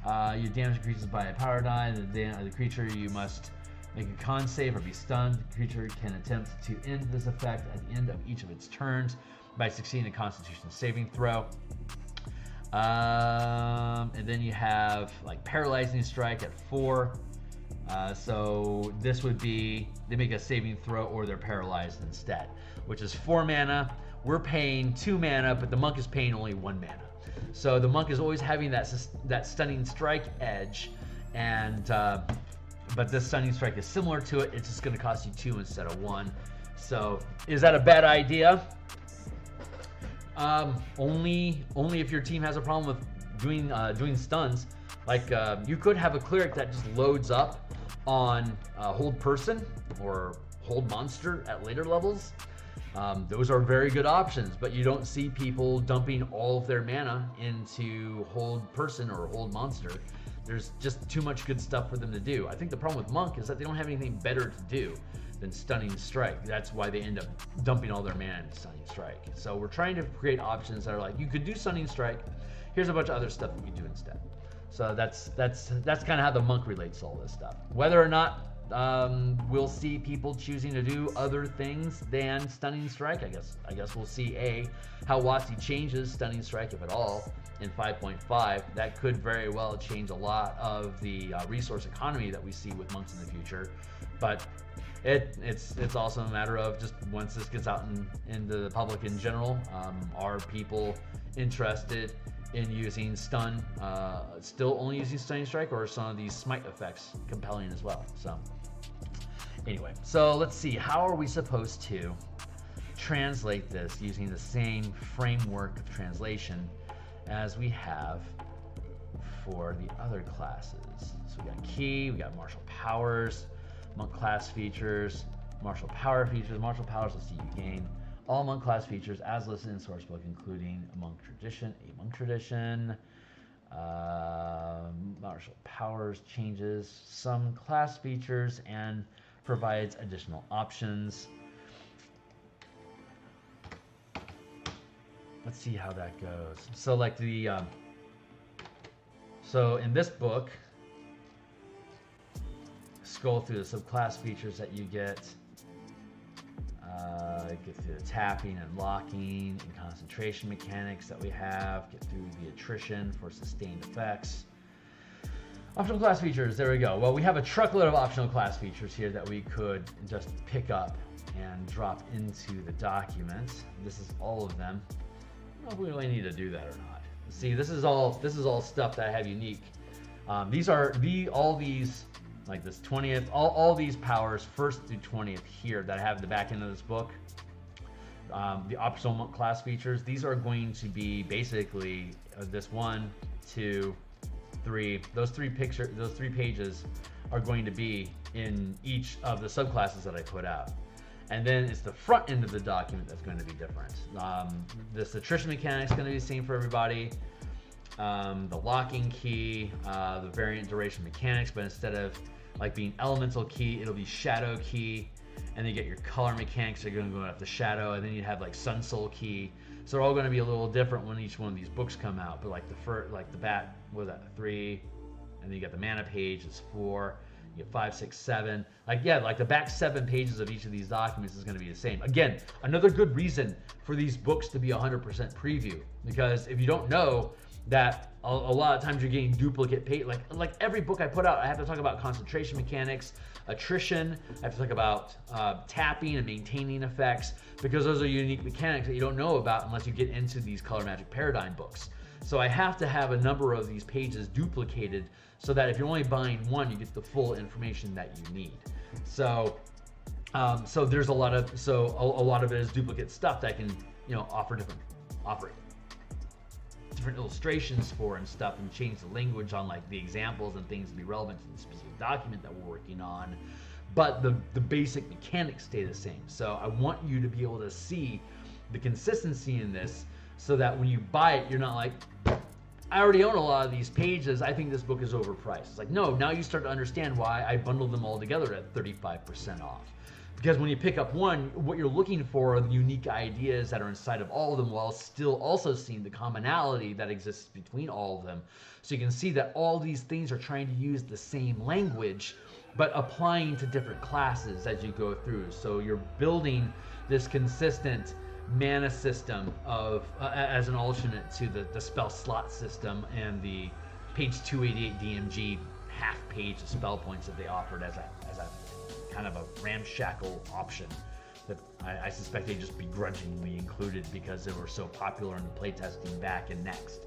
You damage increases by a power die. The creature, you must make a con save or be stunned. The creature can attempt to end this effect at the end of each of its turns by succeeding a Constitution saving throw. And then you have like Paralyzing Strike at 4. So this would be, they make a saving throw or they're paralyzed instead, which is 4 mana. We're paying 2 mana, but the monk is paying only 1 mana. So the monk is always having that stunning strike edge, and but this stunning strike is similar to it. It's just going to cost you 2 instead of 1. So is that a bad idea? Only if your team has a problem with doing stuns. Like you could have a cleric that just loads up on hold person or hold monster at later levels. Those are very good options, but you don't see people dumping all of their mana into hold person or hold monster. There's just too much good stuff for them to do. I think the problem with monk is that they don't have anything better to do than stunning strike. That's why they end up dumping all their mana into stunning strike. So we're trying to create options that are like, you could do stunning strike, here's a bunch of other stuff that you do instead. So that's kind of how the monk relates to all this stuff. Whether or not we'll see people choosing to do other things than stunning strike, I guess we'll see how WotC changes stunning strike, if at all, in 5.5. That could very well change a lot of the resource economy that we see with monks in the future. But it's also a matter of just once this gets out into the public in general, are people interested in using stun, still only using stunning strike, or are some of these smite effects compelling as well? So anyway, so let's see, how are we supposed to translate this using the same framework of translation as we have for the other classes? So we got key, we got martial powers, monk class features, martial power features. Martial powers, let's see, you gain all monk class features as listed in sourcebook, including a monk tradition, martial powers changes some class features and provides additional options. Let's see how that goes. So like so in this book, scroll through the subclass features that you get through the tapping and locking and concentration mechanics that we have, get through the attrition for sustained effects. Optional class features, there we go. Well, we have a truckload of optional class features here that we could just pick up and drop into the document. This is all of them. I don't know if we really need to do that or not. See, this is all stuff that I have unique. These are all these, like this 20th, all these powers 1st through 20th here that I have at the back end of this book. The optional monk class features, these are going to be basically this 1, 2, 3. Those three pages are going to be in each of the subclasses that I put out. And then it's the front end of the document that's going to be different. This attrition mechanic is going to be the same for everybody. The locking key, the variant duration mechanics, but instead of like being elemental key, it'll be shadow key. And then you get your color mechanics, they're going to go up the shadow, and then you have like sun soul key. So they're all going to be a little different when each one of these books come out. But like the bat, what was that, 3, and then you got the mana page, it's 4. You get 5, 6, 7. Like the back 7 pages of each of these documents is going to be the same. Again, another good reason for these books to be 100% preview, because if you don't know that a lot of times you're getting duplicate page, like every book I put out, I have to talk about concentration mechanics, attrition, I have to talk about tapping and maintaining effects, because those are unique mechanics that you don't know about unless you get into these Color Magic Paradigm books. So I have to have a number of these pages duplicated so that if you're only buying one, you get the full information that you need. So so there's a lot of it is duplicate stuff that I can offer different illustrations for and stuff, and change the language on like the examples and things to be relevant to the specific document that we're working on. But the basic mechanics stay the same. So I want you to be able to see the consistency in this, so that when you buy it, you're not like, I already own a lot of these pages, I think this book is overpriced. It's like, no, now you start to understand why I bundled them all together at 35% off. Because when you pick up one, what you're looking for are the unique ideas that are inside of all of them, while still also seeing the commonality that exists between all of them. So you can see that all these things are trying to use the same language, but applying to different classes as you go through. So you're building this consistent mana system of as an alternate to the spell slot system and the page 288 DMG half page of spell points that they offered as a kind of a ramshackle option that I suspect they just begrudgingly included because they were so popular in the playtesting back and next.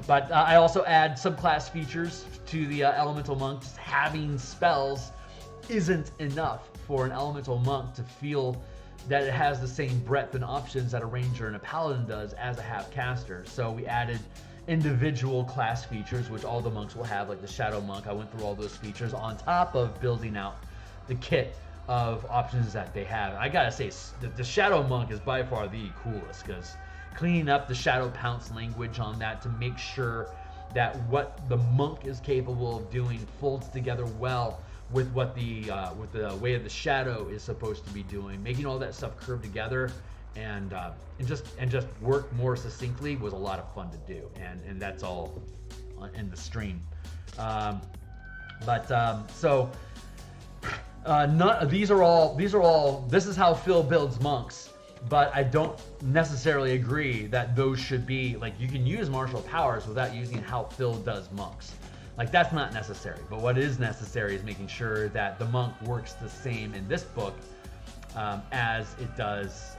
But I also add subclass features to the elemental monks. Having spells isn't enough for an elemental monk to feel that it has the same breadth and options that a ranger and a paladin does as a half caster. So we added individual class features, which all the monks will have, like the Shadow Monk. I went through all those features on top of building out the kit of options that they have. I gotta say, the Shadow Monk is by far the coolest, because cleaning up the Shadow Pounce language on that to make sure that what the monk is capable of doing folds together well with what the way of the shadow is supposed to be doing. Making all that stuff curve together and just work more succinctly was a lot of fun to do, and that's all in the stream. This is how Phil builds monks, but I don't necessarily agree that those should be, like, you can use martial powers without using how Phil does monks. Like, that's not necessary. But what is necessary is making sure that the monk works the same in this book as it does.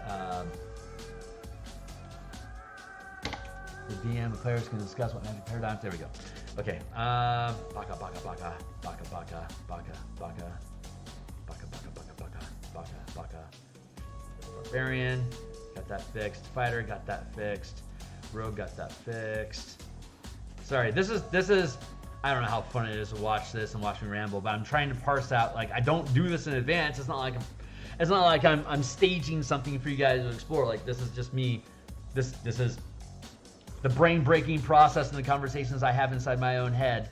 The DM, the players can discuss what magic paradigms. There we go. Okay. Baka, baka, baka, baka, baka, baka, baka, baka, baka, baka, baka, baka, baka. Barbarian, got that fixed. Fighter, got that fixed. Rogue, got that fixed. Sorry, this is. I don't know how fun it is to watch this and watch me ramble, but I'm trying to parse out. Like, I don't do this in advance. It's not like I'm staging something for you guys to explore. Like, this is just me. This is the brain-breaking process and the conversations I have inside my own head,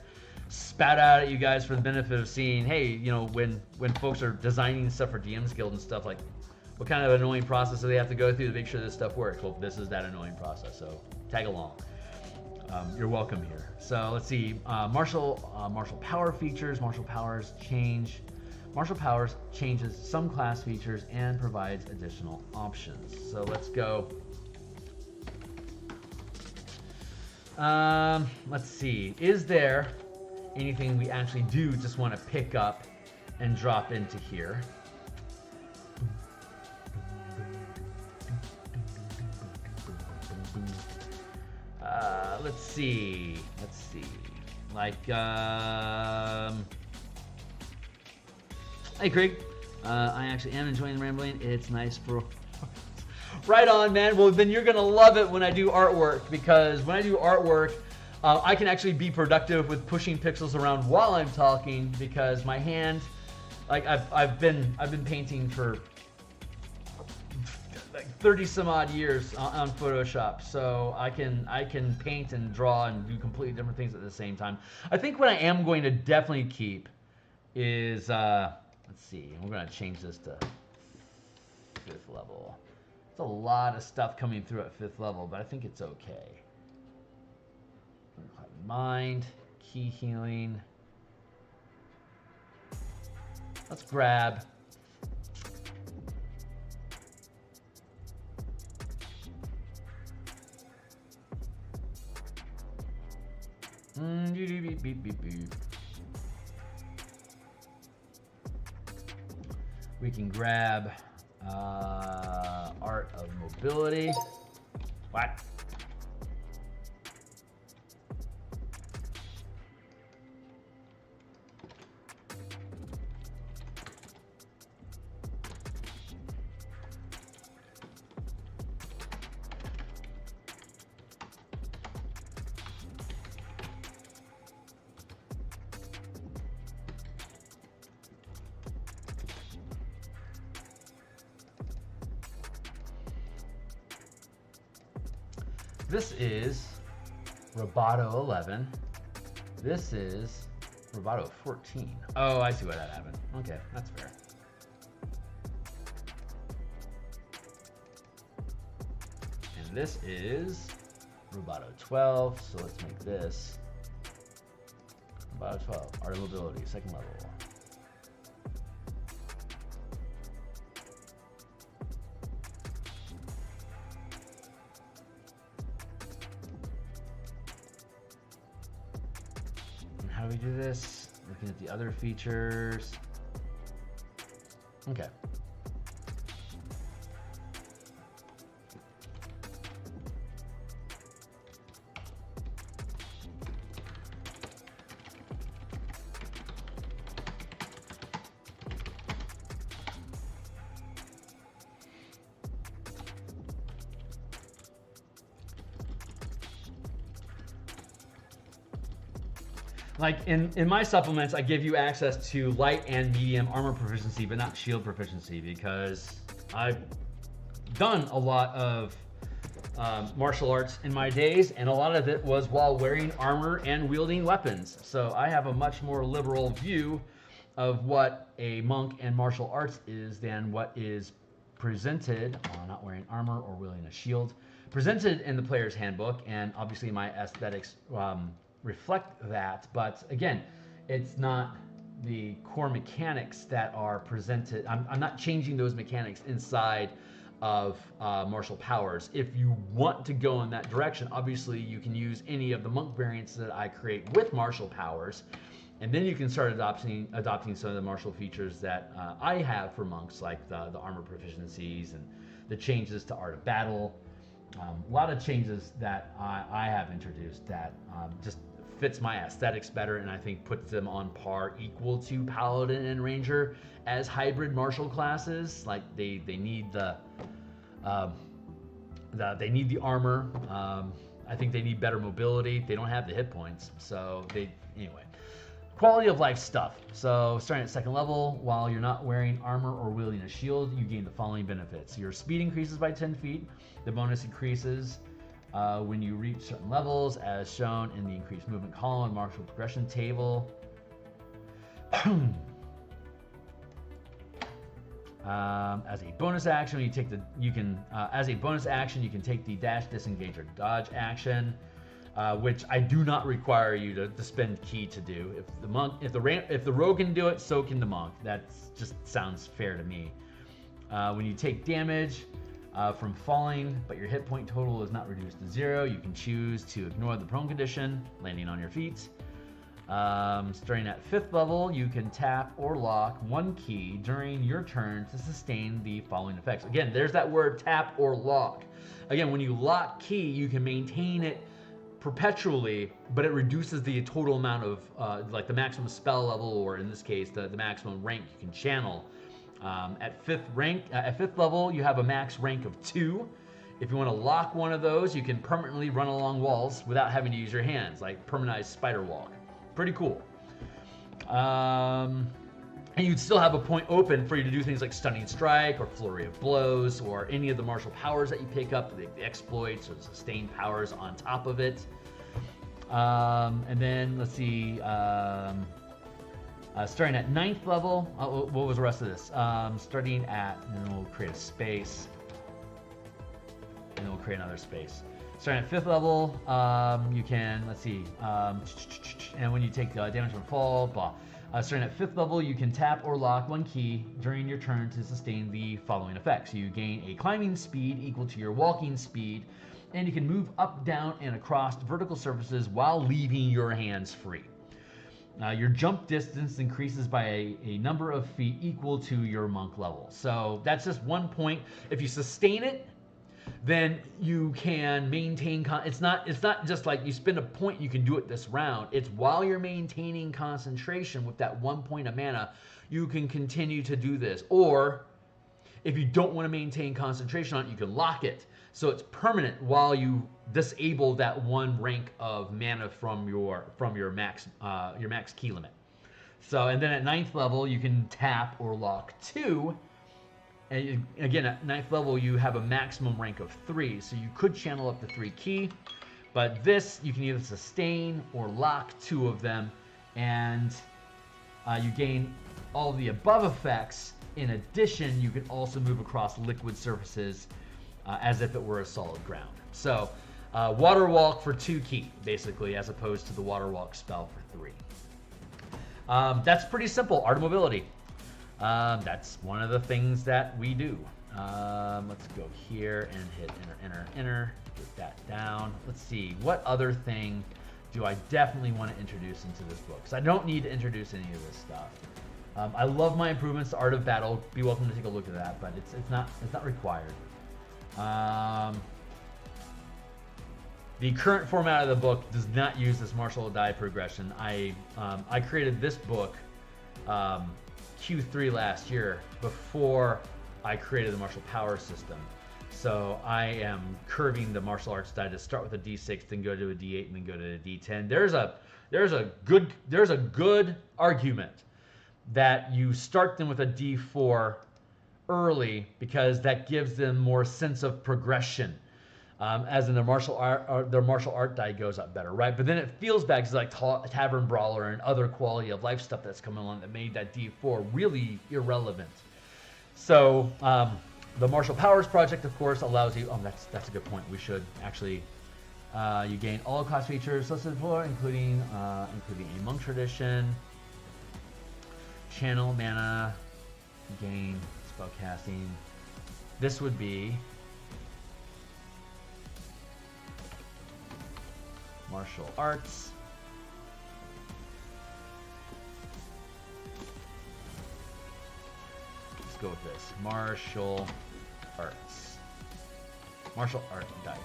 spat out at you guys for the benefit of seeing, hey, you know, when folks are designing stuff for DMsGuild and stuff, like, what kind of annoying process do they have to go through to make sure this stuff works? Well, this is that annoying process, so tag along. You're welcome here. So let's see, martial power features. Martial powers change. Martial powers changes some class features and provides additional options. So let's go. Let's see. Is there anything we actually do just want to pick up and drop into here? Let's see. Like, hey Craig, I actually am enjoying the rambling. It's nice for. Right on, man. Well, then you're gonna love it when I do artwork, because when I do artwork, I can actually be productive with pushing pixels around while I'm talking, because my hand, like, I've been painting for like 30 some odd years on Photoshop, so I can paint and draw and do completely different things at the same time. I think what I am going to definitely keep is let's see, we're gonna change this to 5th level. It's a lot of stuff coming through at 5th level, but I think it's okay. Mind, key healing. Let's grab we can grab Art of Mobility. What? This is Roboto 11. This is Roboto 14. Oh, I see why that happened. Okay, that's fair. this is Rubato 12, so let's make this Rubato 12, Art of Mobility, second level. And how do we do this? Looking at the other features. Okay. Like in my supplements, I give you access to light and medium armor proficiency, but not shield proficiency, because I've done a lot of martial arts in my days, and a lot of it was while wearing armor and wielding weapons. So I have a much more liberal view of what a monk and martial arts is than what is presented, not wearing armor or wielding a shield, presented in the player's handbook, and obviously my aesthetics reflect that, but again, it's not the core mechanics that are presented. I'm not changing those mechanics inside of martial powers. If you want to go in that direction, obviously you can use any of the monk variants that I create with martial powers, and then you can start adopting some of the martial features that I have for monks, like the armor proficiencies and the changes to art of battle. A lot of changes that I have introduced that just fits my aesthetics better, and I think puts them on par, equal to Paladin and Ranger as hybrid martial classes. Like they need the they need the armor. I think they need better mobility. They don't have the hit points, so anyway. Quality of life stuff. So starting at second level, while you're not wearing armor or wielding a shield, you gain the following benefits. Your speed increases by 10 feet. The bonus increases when you reach certain levels, as shown in the increased movement column and martial progression table. As a bonus action, you can take the dash, disengage, or dodge action, which I do not require you to spend ki to do. If the rogue can do it, so can the monk. That just sounds fair to me. When you take damage from falling, but your hit point total is not reduced to 0, you can choose to ignore the prone condition, landing on your feet. Starting at 5th level, you can tap or lock one key during your turn to sustain the following effects. Again, there's that word tap or lock. Again, when you lock key, you can maintain it perpetually, but it reduces the total amount of like the maximum spell level, or in this case, the maximum rank you can channel. At 5th level, you have a max rank of 2. If you want to lock one of those, you can permanently run along walls without having to use your hands, like permanentized spider walk. Pretty cool. And you'd still have a point open for you to do things like stunning strike or flurry of blows, or any of the martial powers that you pick up, the exploits or the sustained powers on top of it. And then let's see. Starting at 9th level, what was the rest of this? Starting at, and then we'll create a space, and then we'll create another space. Starting at 5th level, you can, let's see, and when you take damage from fall, blah. Starting at 5th level, you can tap or lock one key during your turn to sustain the following effects. You gain a climbing speed equal to your walking speed, and you can move up, down, and across vertical surfaces while leaving your hands free. Your jump distance increases by a number of feet equal to your monk level. So that's just one point. If you sustain it, then you can maintain. It's not just like you spend a point, you can do it this round. It's while you're maintaining concentration with that 1 point of mana, you can continue to do this. Or if you don't want to maintain concentration on it, you can lock it. So it's permanent while you disable that 1 rank of mana from your max key limit. So, and then at 9th level, you can tap or lock 2. And again, at 9th level, you have a maximum rank of 3. So you could channel up to 3 ki, but this, you can either sustain or lock 2 of them, and you gain all the above effects. In addition, you can also move across liquid surfaces as if it were a solid ground. So water walk for 2 key, basically, as opposed to the water walk spell for 3. That's pretty simple. Art of mobility. That's one of the things that we do. Let's go here and hit enter, get that down. Let's see, what other thing do I definitely want to introduce into this book? Because I don't need to introduce any of this stuff. I love my improvements to Art of Battle. Be welcome to take a look at that, but it's not required. The current format of the book does not use this martial die progression. I created this book Q3 last year before I created the martial power system. So I am curving the martial arts die to start with a D6, then go to a D8, and then go to a D10. There's a good argument that you start them with a D4 early because that gives them more sense of progression. As in their martial art die goes up better, right? But then it feels bad because like Tavern Brawler and other quality of life stuff that's coming along that made that D4 really irrelevant. So the Martial Powers Project, of course, allows you. Oh, that's a good point. We should actually. You gain all class features listed for, including a monk tradition, channel mana, gain spellcasting. This would be martial arts. Let's go with this. Martial arts. Martial art dice.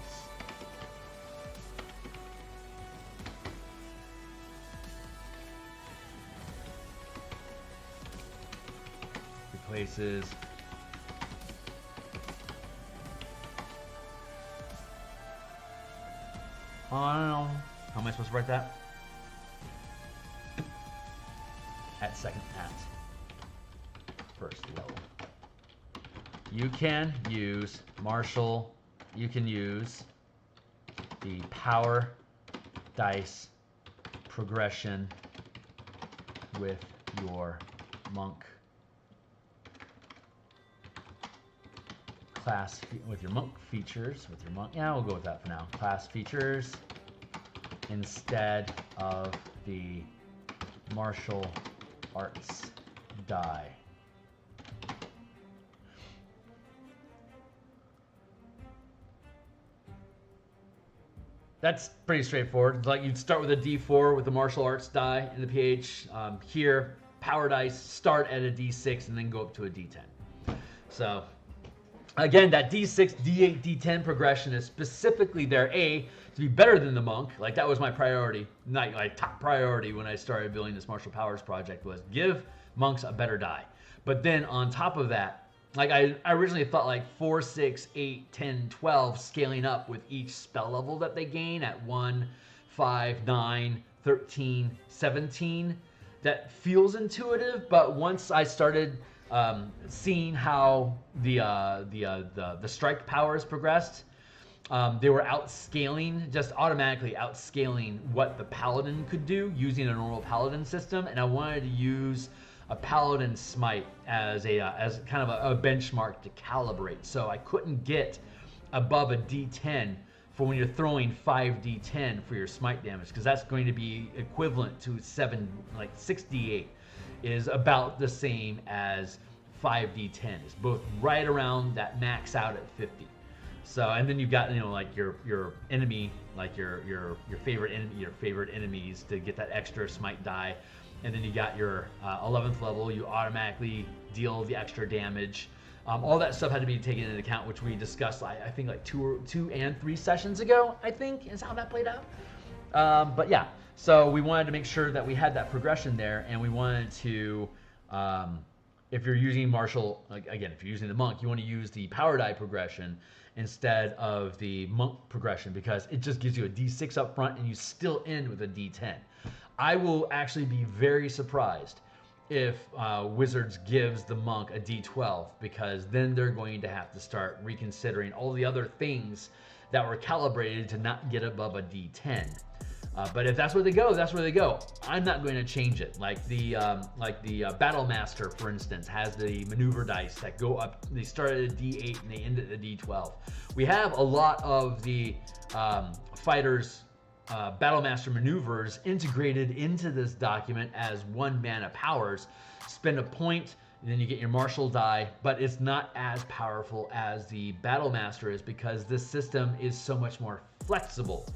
Replaces I don't know. How am I supposed to write that? At first level. You can use martial. You can use the power dice progression with your monk class, with your monk features, with your monk. Yeah, we'll go with that for now. Class features instead of the martial arts die. That's pretty straightforward. Like you'd start with a D4 with the martial arts die in the PH. Here, power dice start at a D6 and then go up to a D10. So again, that D6, D8, D10 progression is specifically there, A, to be better than the monk. Like that was my priority, not my top priority when I started building this Martial Powers project, was give monks a better die. But then on top of that, like I originally thought like 4, 6, 8, 10, 12 scaling up with each spell level that they gain at 1, 5, 9, 13, 17. That feels intuitive, but once I started seeing how the strike powers progressed, they were outscaling, just automatically outscaling what the paladin could do using a normal paladin system, and I wanted to use a paladin smite as kind of a benchmark to calibrate. So I couldn't get above a D10 for when you're throwing 5d10 for your smite damage, because that's going to be equivalent to 6d8 is about the same as 5d10. It's both right around that max out at 50. So, and then you've got, like your enemy, like your favorite enemy, your favorite enemies to get that extra smite die. And then you got your 11th level, you automatically deal the extra damage. All that stuff had to be taken into account, which we discussed, I think, like two and 3 sessions ago, I think, is how that played out. But yeah, so we wanted to make sure that we had that progression there, and we wanted to, if you're using martial, again, if you're using the monk, you want to use the power die progression instead of the monk progression, because it just gives you a D6 up front and you still end with a D10. I will actually be very surprised if Wizards gives the monk a D12, because then they're going to have to start reconsidering all the other things that were calibrated to not get above a D10. But if that's where they go, that's where they go. I'm not going to change it. Like the Battle Master, for instance, has the maneuver dice that go up. They start at a D8 and they end at a D12. We have a lot of the fighters' Battle Master maneuvers integrated into this document as 1 mana powers. Spend a point, and then you get your martial die, but it's not as powerful as the Battle Master is because this system is so much more flexible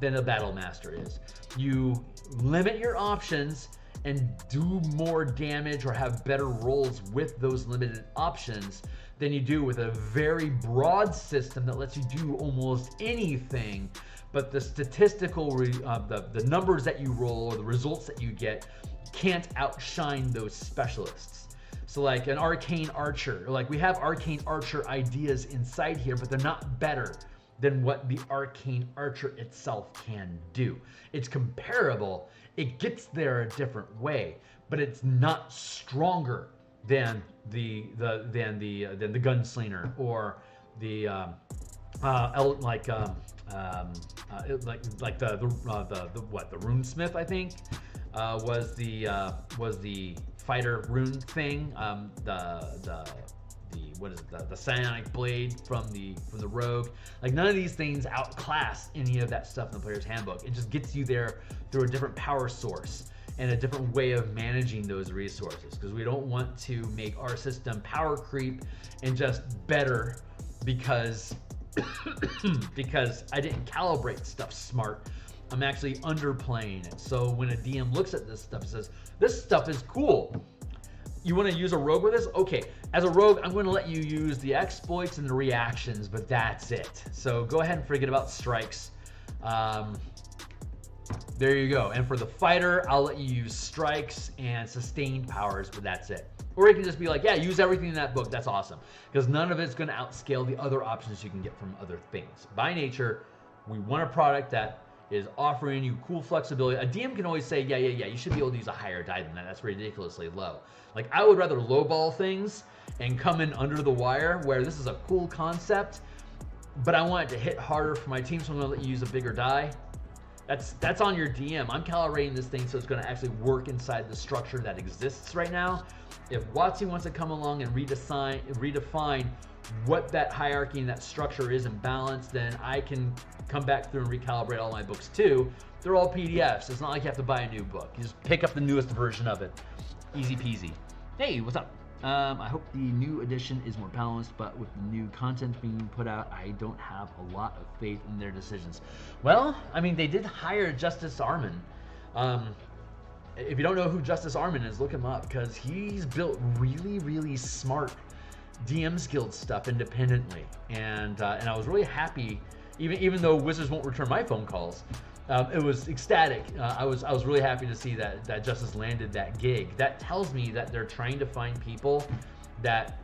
than a Battle Master is. You limit your options and do more damage or have better rolls with those limited options than you do with a very broad system that lets you do almost anything, but the statistical, the numbers that you roll or the results that you get can't outshine those specialists. So like an arcane archer, like we have arcane archer ideas inside here, but they're not better than what the arcane archer itself can do. It's comparable, it gets there a different way, but it's not stronger than the gunslinger or the the runesmith, I think was the fighter rune thing. The psionic blade from the rogue. Like none of these things outclass any of that stuff in the player's handbook. It just gets you there through a different power source and a different way of managing those resources, because we don't want to make our system power creep and just better because because I didn't calibrate stuff smart. I'm actually underplaying it. So when a DM looks at this stuff and says, this stuff is cool, you want to use a rogue with this? Okay, as a rogue, I'm going to let you use the exploits and the reactions, but that's it. So go ahead and forget about strikes. There you go. And for the fighter, I'll let you use strikes and sustained powers, but that's it. Or you can just be like, yeah, use everything in that book. That's awesome. Because none of it's going to outscale the other options you can get from other things. By nature, we want a product that is offering you cool flexibility. A DM can always say, yeah, you should be able to use a higher die than that. That's ridiculously low. Like, I would rather lowball things and come in under the wire where this is a cool concept, but I want it to hit harder for my team, so I'm gonna let you use a bigger die. That's on your DM. I'm calibrating this thing so it's gonna actually work inside the structure that exists right now. If WotC wants to come along and redefine what that hierarchy and that structure is and balance, then I can come back through and recalibrate all my books too. They're all PDFs. It's not like you have to buy a new book. You just pick up the newest version of it. Easy peasy. Hey, what's up? I hope the new edition is more balanced, but with the new content being put out, I don't have a lot of faith in their decisions. Well, I mean, they did hire Justice Armin. If you don't know who Justice Armin is, look him up, because he's built really, really smart DMsGuild stuff independently, and I was really happy, even though Wizards won't return my phone calls. It was ecstatic. I was really happy to see that Justice landed that gig. That tells me that they're trying to find people that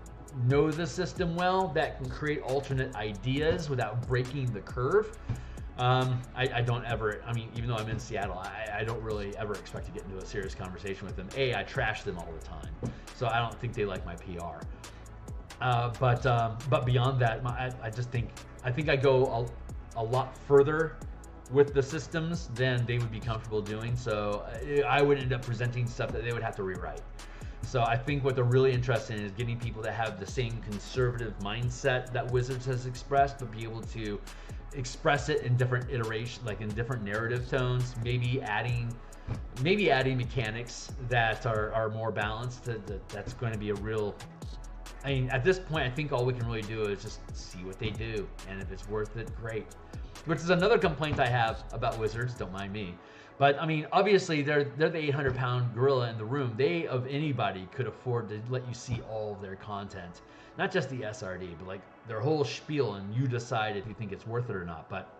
know the system well, that can create alternate ideas without breaking the curve. I don't ever, I mean, even though I'm in Seattle, I don't really ever expect to get into a serious conversation with them. I trash them all the time, so I don't think they like my PR. But beyond that, I think I go a lot further with the systems than they would be comfortable doing. So I would end up presenting stuff that they would have to rewrite. So I think what they're really interested in is getting people that have the same conservative mindset that Wizards has expressed, but be able to express it in different iterations, like in different narrative tones, maybe adding mechanics that are more balanced. That's going to be a real, I mean, at this point, I think all we can really do is just see what they do, and if it's worth it, great. Which is another complaint I have about Wizards, don't mind me. But I mean, obviously they're the 800-pound gorilla in the room. They, of anybody, could afford to let you see all of their content. Not just the SRD, but like their whole spiel, and you decide if you think it's worth it or not. But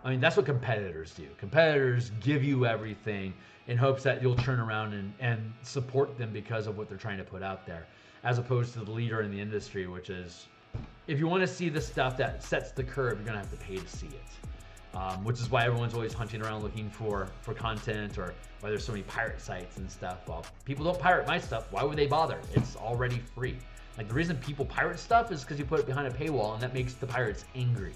I mean, that's what competitors do. Competitors give you everything in hopes that you'll turn around and support them because of what they're trying to put out there, as opposed to the leader in the industry, which is, if you want to see the stuff that sets the curve, you're going to have to pay to see it. Which is why everyone's always hunting around looking for content, or why there's so many pirate sites and stuff. Well, people don't pirate my stuff. Why would they bother? It's already free. Like, the reason people pirate stuff is because you put it behind a paywall, and that makes the pirates angry.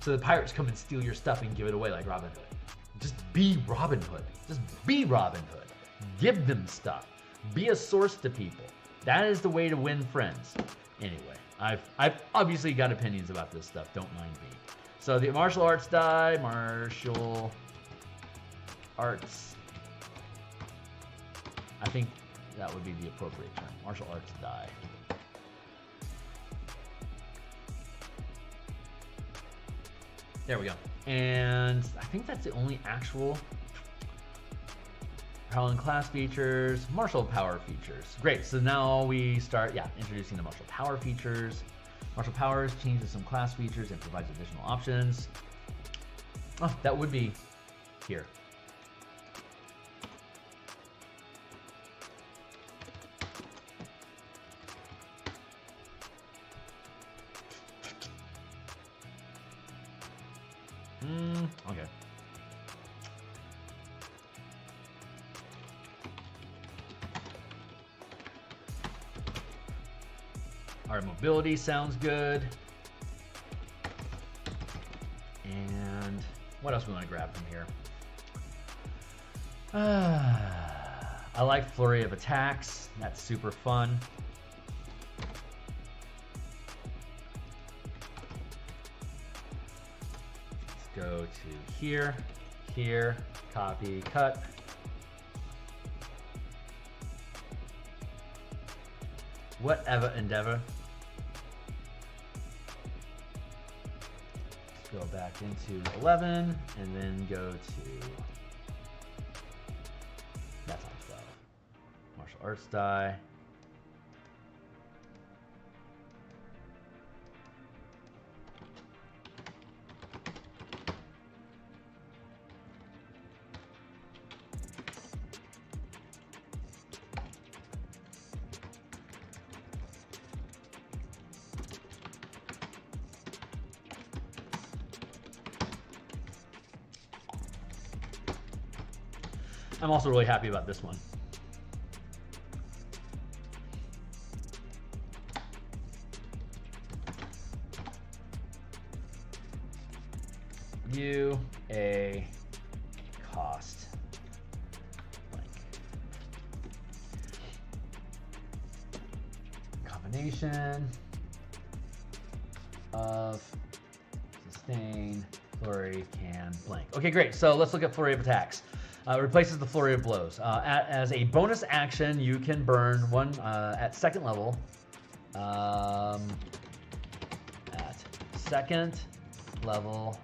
So the pirates come and steal your stuff and give it away like Robin Hood. Just be Robin Hood. Just be Robin Hood. Give them stuff. Be a source to people. That is the way to win friends. Anyway, I've obviously got opinions about this stuff. Don't mind me. So the martial arts die, martial arts. I think that would be the appropriate term. Martial arts die. There we go. And I think that's the only actual Paladin class features, martial power features. Great, so now we start, introducing the martial power features. Martial powers changes some class features and provides additional options. Oh, that would be here. Okay. Our mobility sounds good. And what else we want to grab from here? I like flurry of attacks. That's super fun. Let's go to here, here, copy, cut. Whatever endeavor. Go back into 11 and then go to that's on 12. Martial arts die. I'm also really happy about this one. A cost blank. Combination of sustain, flurry, can, blank. Okay, great. So let's look at flurry of attacks. Replaces the flurry of blows. As a bonus action, you can burn one at second level. At second level,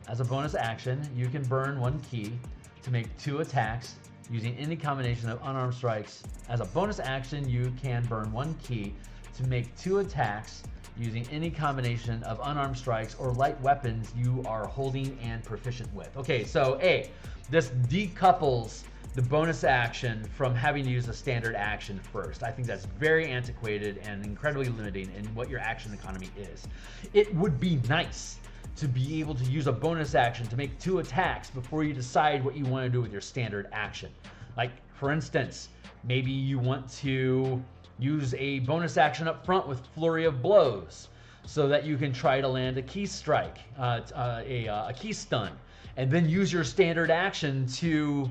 as a bonus action, you can burn one key to make 2 attacks using any combination of unarmed strikes. As a bonus action, you can burn one key to make 2 attacks using any combination of unarmed strikes or light weapons you are holding and proficient with. Okay, so A, this decouples the bonus action from having to use a standard action first. I think that's very antiquated and incredibly limiting in what your action economy is. It would be nice to be able to use a bonus action to make 2 attacks before you decide what you want to do with your standard action. Like, for instance, maybe you want to use a bonus action up front with flurry of blows so that you can try to land a key strike, a key stun, and then use your standard action to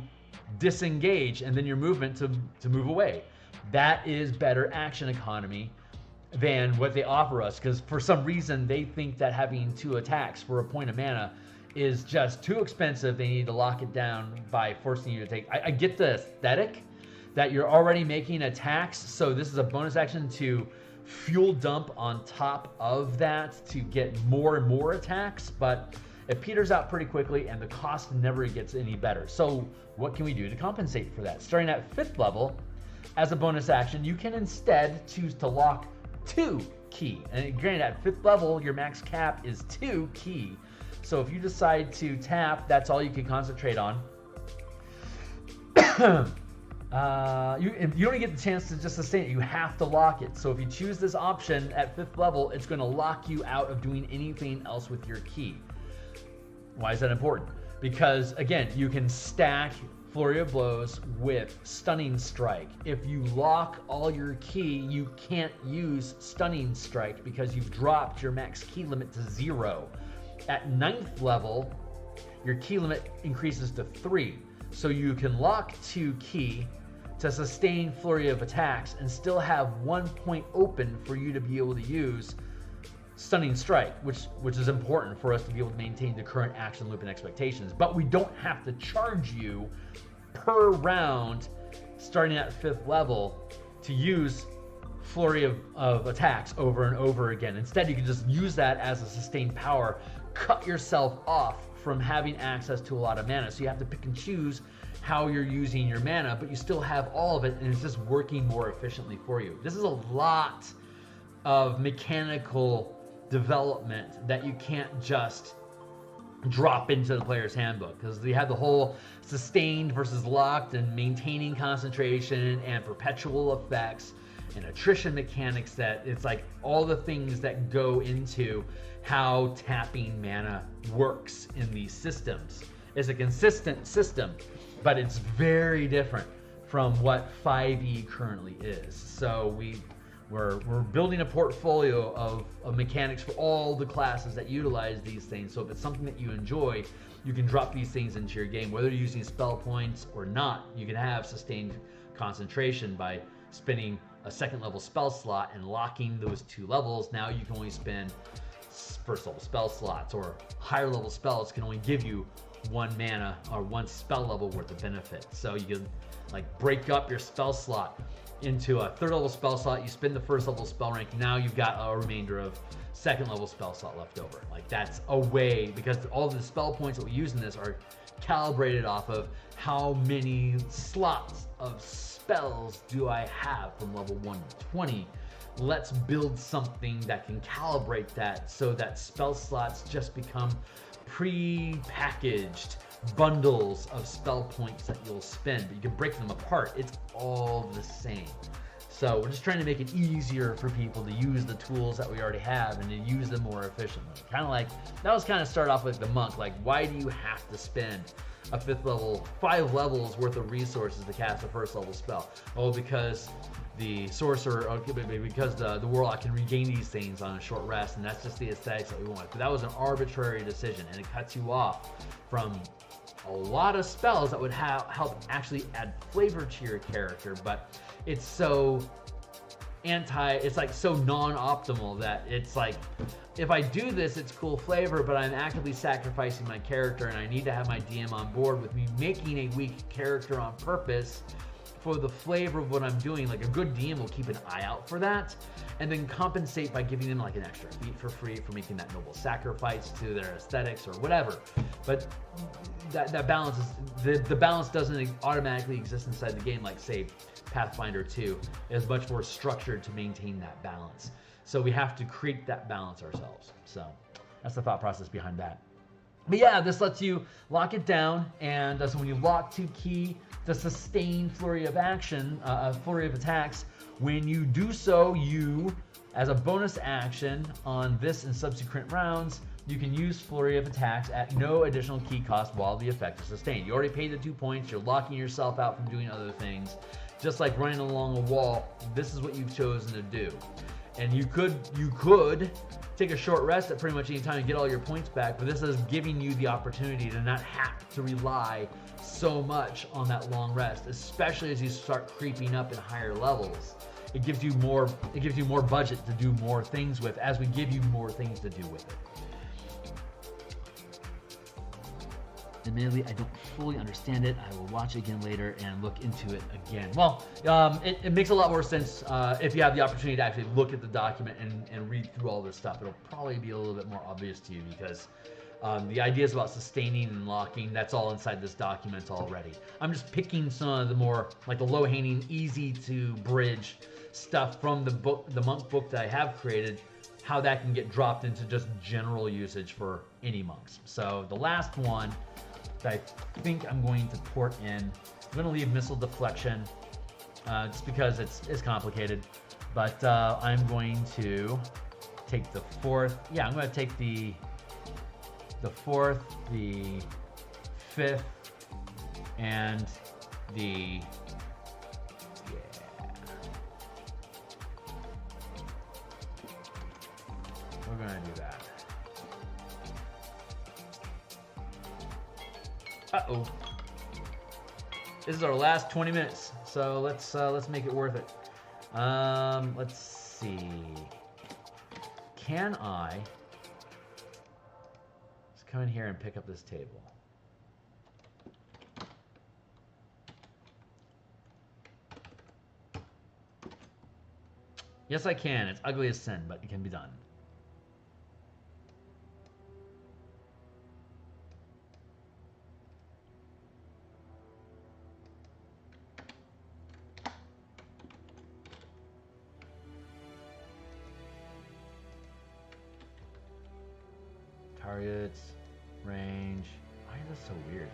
disengage and then your movement to move away. That is better action economy than what they offer us, because for some reason they think that having 2 attacks for a point of mana is just too expensive. They need to lock it down by forcing you to take. I get the aesthetic that you're already making attacks, so this is a bonus action to fuel dump on top of that to get more and more attacks, but it peters out pretty quickly and the cost never gets any better. So what can we do to compensate for that? Starting at 5th level, as a bonus action, you can instead choose to lock 2 key. And granted, at 5th level, your max cap is 2 key. So if you decide to tap, that's all you can concentrate on. You don't get the chance to just sustain it. You have to lock it. So if you choose this option at 5th level, it's going to lock you out of doing anything else with your key. Why is that important? Because again, you can stack flurry of blows with stunning strike. If you lock all your key, you can't use stunning strike because you've dropped your max key limit to 0. At 9th level, your key limit increases to 3. So you can lock 2 key to sustain flurry of attacks and still have 1 point open for you to be able to use Stunning Strike, which is important for us to be able to maintain the current action loop and expectations. But we don't have to charge you per round starting at 5th level to use flurry of attacks over and over again. Instead, you can just use that as a sustained power, cut yourself off from having access to a lot of mana. So you have to pick and choose how you're using your mana, but you still have all of it, and it's just working more efficiently for you. This is a lot of mechanical development that you can't just drop into the player's handbook, because you have the whole sustained versus locked and maintaining concentration and perpetual effects and attrition mechanics, that it's like all the things that go into how tapping mana works in these systems. It's a consistent system, but it's very different from what 5e currently is. So we're building a portfolio of mechanics for all the classes that utilize these things. So if it's something that you enjoy, you can drop these things into your game. Whether you're using spell points or not, you can have sustained concentration by spending a 2nd level spell slot and locking those 2 levels. Now you can only spend 1st level spell slots, or higher level spells can only give you 1 mana or 1 spell level worth of benefit. So you can like break up your spell slot into a 3rd level spell slot, you spend the 1st level spell rank, now you've got a remainder of 2nd level spell slot left over. Like, that's a way, because all the spell points that we use in this are calibrated off of how many slots of spells do I have from level 1 to 20. Let's build something that can calibrate that so that spell slots just become pre-packaged bundles of spell points that you'll spend, but you can break them apart. It's all the same. So we're just trying to make it easier for people to use the tools that we already have and to use them more efficiently. Kind of like, that was kind of start off with the monk. Like, why do you have to spend a 5th level, 5 levels worth of resources to cast a 1st level spell? Oh, because the sorcerer, because the warlock can regain these things on a short rest, and that's just the aesthetics that we want. But that was an arbitrary decision, and it cuts you off from a lot of spells that would help actually add flavor to your character. But it's so it's like so non-optimal that it's like, if I do this, it's cool flavor, but I'm actively sacrificing my character, and I need to have my DM on board with me making a weak character on purpose for the flavor of what I'm doing. Like, a good DM will keep an eye out for that and then compensate by giving them like an extra feat for free for making that noble sacrifice to their aesthetics or whatever. But that balance is, the balance doesn't automatically exist inside the game like, say, Pathfinder 2 is much more structured to maintain that balance. So we have to create that balance ourselves. So that's the thought process behind that. But yeah, this lets you lock it down, and so when you lock 2 key to sustain flurry of action, flurry of attacks, when you do so, you, as a bonus action on this and subsequent rounds, you can use flurry of attacks at no additional key cost while the effect is sustained. You already paid the 2 points, you're locking yourself out from doing other things. Just like running along a wall, this is what you've chosen to do. And you could take a short rest at pretty much any time and get all your points back, but this is giving you the opportunity to not have to rely so much on that long rest, especially as you start creeping up in higher levels. It gives you more budget to do more things with, as we give you more things to do with it. Admittedly, I don't fully understand it. I will watch it again later and look into it again. Well, it makes a lot more sense if you have the opportunity to actually look at the document and read through all this stuff. It'll probably be a little bit more obvious to you, because the ideas about sustaining and locking, that's all inside this document already. I'm just picking some of the more, like, the low-hanging, easy to bridge stuff from the book, the monk book that I have created, how that can get dropped into just general usage for any monks. So the last one that I think I'm going to port in, I'm going to leave missile deflection just because it's complicated, but I'm going to take the 4th. Yeah, I'm going to take the 4th, the 5th, and the, we're going to do that. Uh-oh. This is our last 20 minutes, so let's make it worth it. Let's see. Can I just come in here and pick up this table? Yes, I can. It's ugly as sin, but it can be done. Targets, range. Why is this so weird?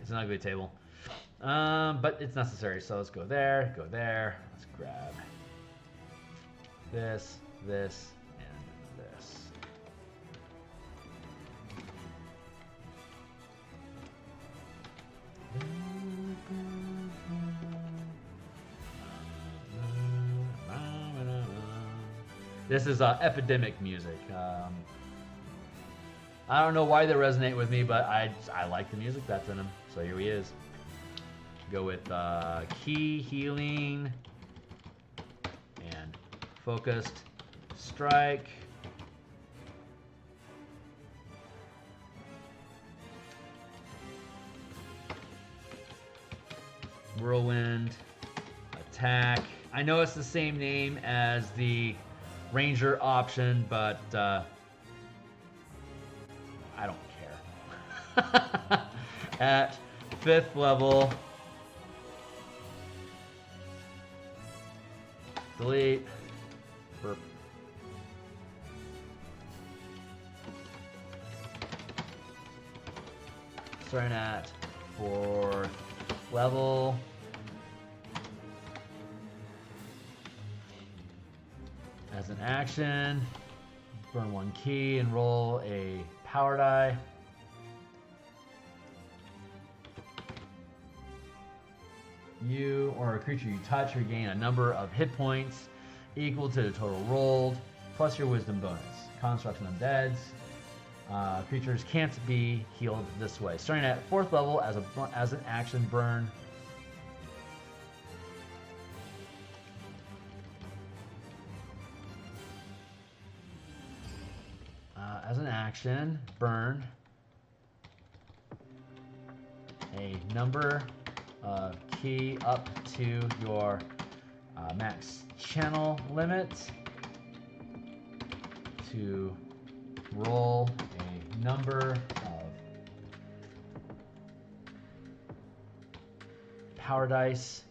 It's an ugly table. But it's necessary, so let's go there, go there. Let's grab this, this, and this. This is epidemic music. I don't know why they resonate with me, but I like the music that's in them. So here he is. Go with key, healing, and focused strike. Whirlwind, attack. I know it's the same name as the Ranger option, but I don't care. At 5th level, delete. Burp. Starting at 4th level. As an action, burn 1 key and roll a power die. You or a creature you touch regain a number of hit points equal to the total rolled, plus your wisdom bonus. Constructs and undeads. Creatures can't be healed this way. Starting at 4th level, as an action, burn. As an action, burn a number of key up to your max channel limit to roll a number of power dice.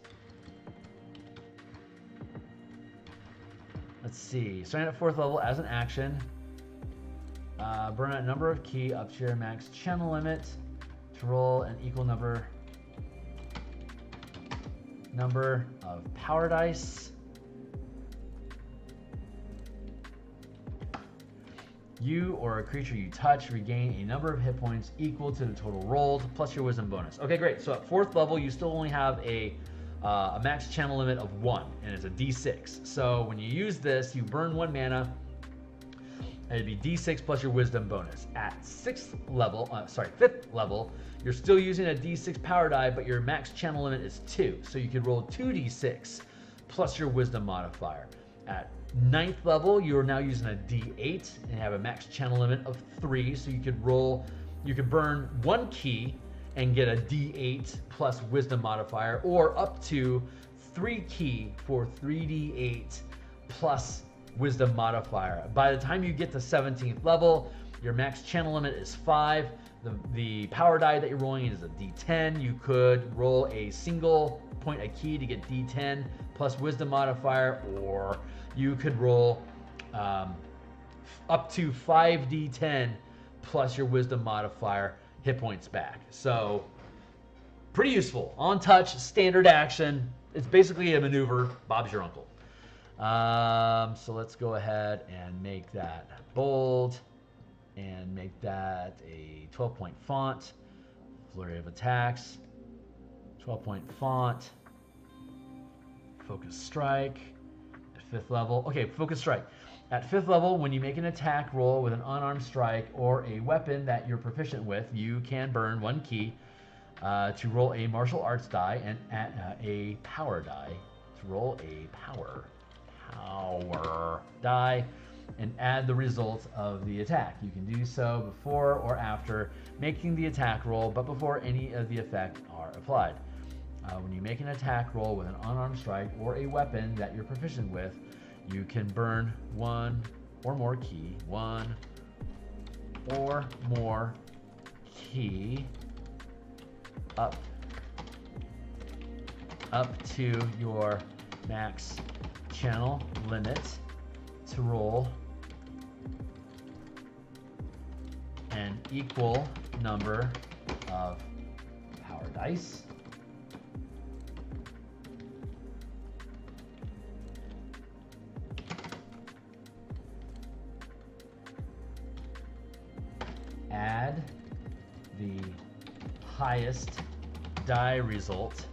Let's see. Starting at 4th level, as an action, burn a number of key up to your max channel limit to roll an equal number of power dice. You or a creature you touch regain a number of hit points equal to the total rolled, plus your wisdom bonus. Okay, great. So at 4th level, you still only have a max channel limit of 1, and it's a D6. So when you use this, you burn 1 mana, and it'd be D6 plus your wisdom bonus. At 5th level, you're still using a D6 power die, but your max channel limit is 2. So you could roll 2D6 plus your wisdom modifier. At 9th level, you are now using a D8 and have a max channel limit of 3. So you could burn 1 key and get a D8 plus wisdom modifier, or up to 3 key for 3D8 plus wisdom modifier. By the time you get to 17th level, your max channel limit is 5. The power die that you're rolling is a D10. You could roll a single point a key to get D10 plus wisdom modifier, or you could roll up to 5D10 plus your wisdom modifier, hit points back. So pretty useful. On touch, standard action. It's basically a maneuver. Bob's your uncle. So let's go ahead and make that bold and make that a 12-point font. Flurry of attacks. 12-point font. Focus strike. At 5th level. Okay, focus strike. At 5th level, when you make an attack roll with an unarmed strike or a weapon that you're proficient with, you can burn 1 key to roll a martial arts die and add a power die. To roll a power die and add the results of the attack. You can do so before or after making the attack roll, but before any of the effects are applied. When you make an attack roll with an unarmed strike or a weapon that you're proficient with, you can burn 1 or more key, 1 or more key up to your max channel limit to roll an equal number of power dice. Add the highest die result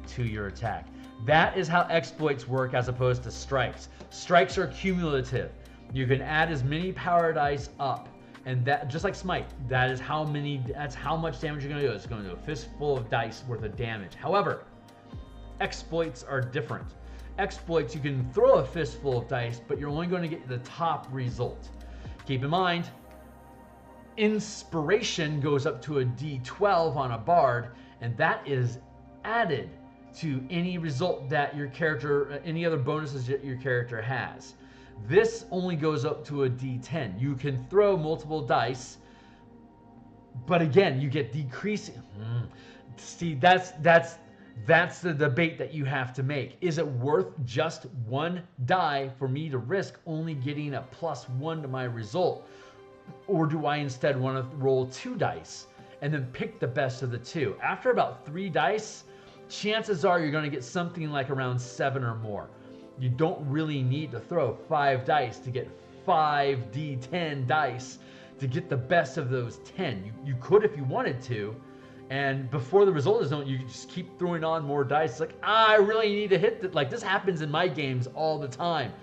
to your attack. That is how exploits work as opposed to strikes. Strikes are cumulative. You can add as many power dice up, and that, just like smite, that's how much damage you're gonna do. It's gonna do a fistful of dice worth of damage. However, exploits are different. Exploits, you can throw a fistful of dice, but you're only going to get the top result. Keep in mind, inspiration goes up to a D12 on a bard, and that is added to any result that your character, any other bonuses that your character has. This only goes up to a D10. You can throw multiple dice, but again, you get decreasing. See, that's the debate that you have to make. Is it worth just 1 die for me to risk only getting a +1 to my result? Or do I instead want to roll 2 dice and then pick the best of the 2? After about 3 dice, chances are you're going to get something like around 7 or more. You don't really need to throw 5 dice to get 5 D10 dice to get the best of those 10. You could if you wanted to, and before the result is known, you just keep throwing on more dice. It's like, I really need to hit that. Like, this happens in my games all the time.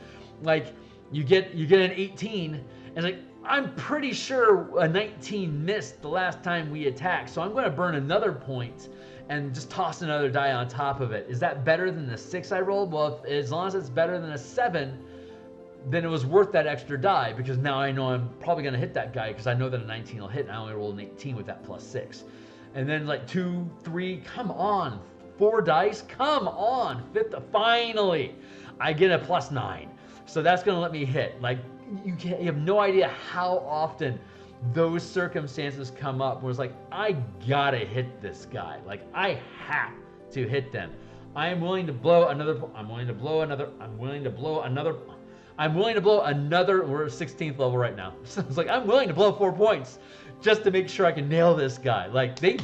Like, you get an 18, and it's like, I'm pretty sure a 19 missed the last time we attacked, so I'm going to burn another point and just toss another die on top of it. Is that better than the 6 I rolled? Well, as long as it's better than a 7, then it was worth that extra die, because now I know I'm probably going to hit that guy because I know that a 19 will hit, and I only rolled an 18 with that +6. And then like 2, 3, come on, 4 dice, come on, 5th, finally, I get a +9. So that's going to let me hit. Like, you have no idea how often those circumstances come up where it's like, I gotta hit this guy. Like, I have to hit them. I'm willing to blow another, we're at 16th level right now. So it's like, I'm willing to blow 4 points just to make sure I can nail this guy. Like, they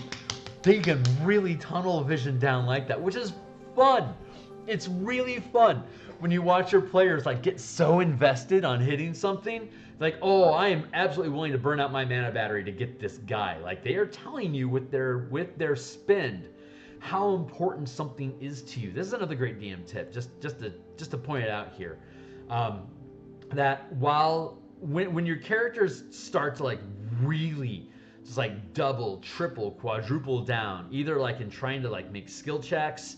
can really tunnel vision down like that, which is fun. It's really fun when you watch your players like get so invested on hitting something. Like, oh, I am absolutely willing to burn out my mana battery to get this guy. Like, they are telling you with their spend how important something is to you. This is another great DM tip, just to point it out here. That when your characters start to like really just like double, triple, quadruple down, either like in trying to like make skill checks,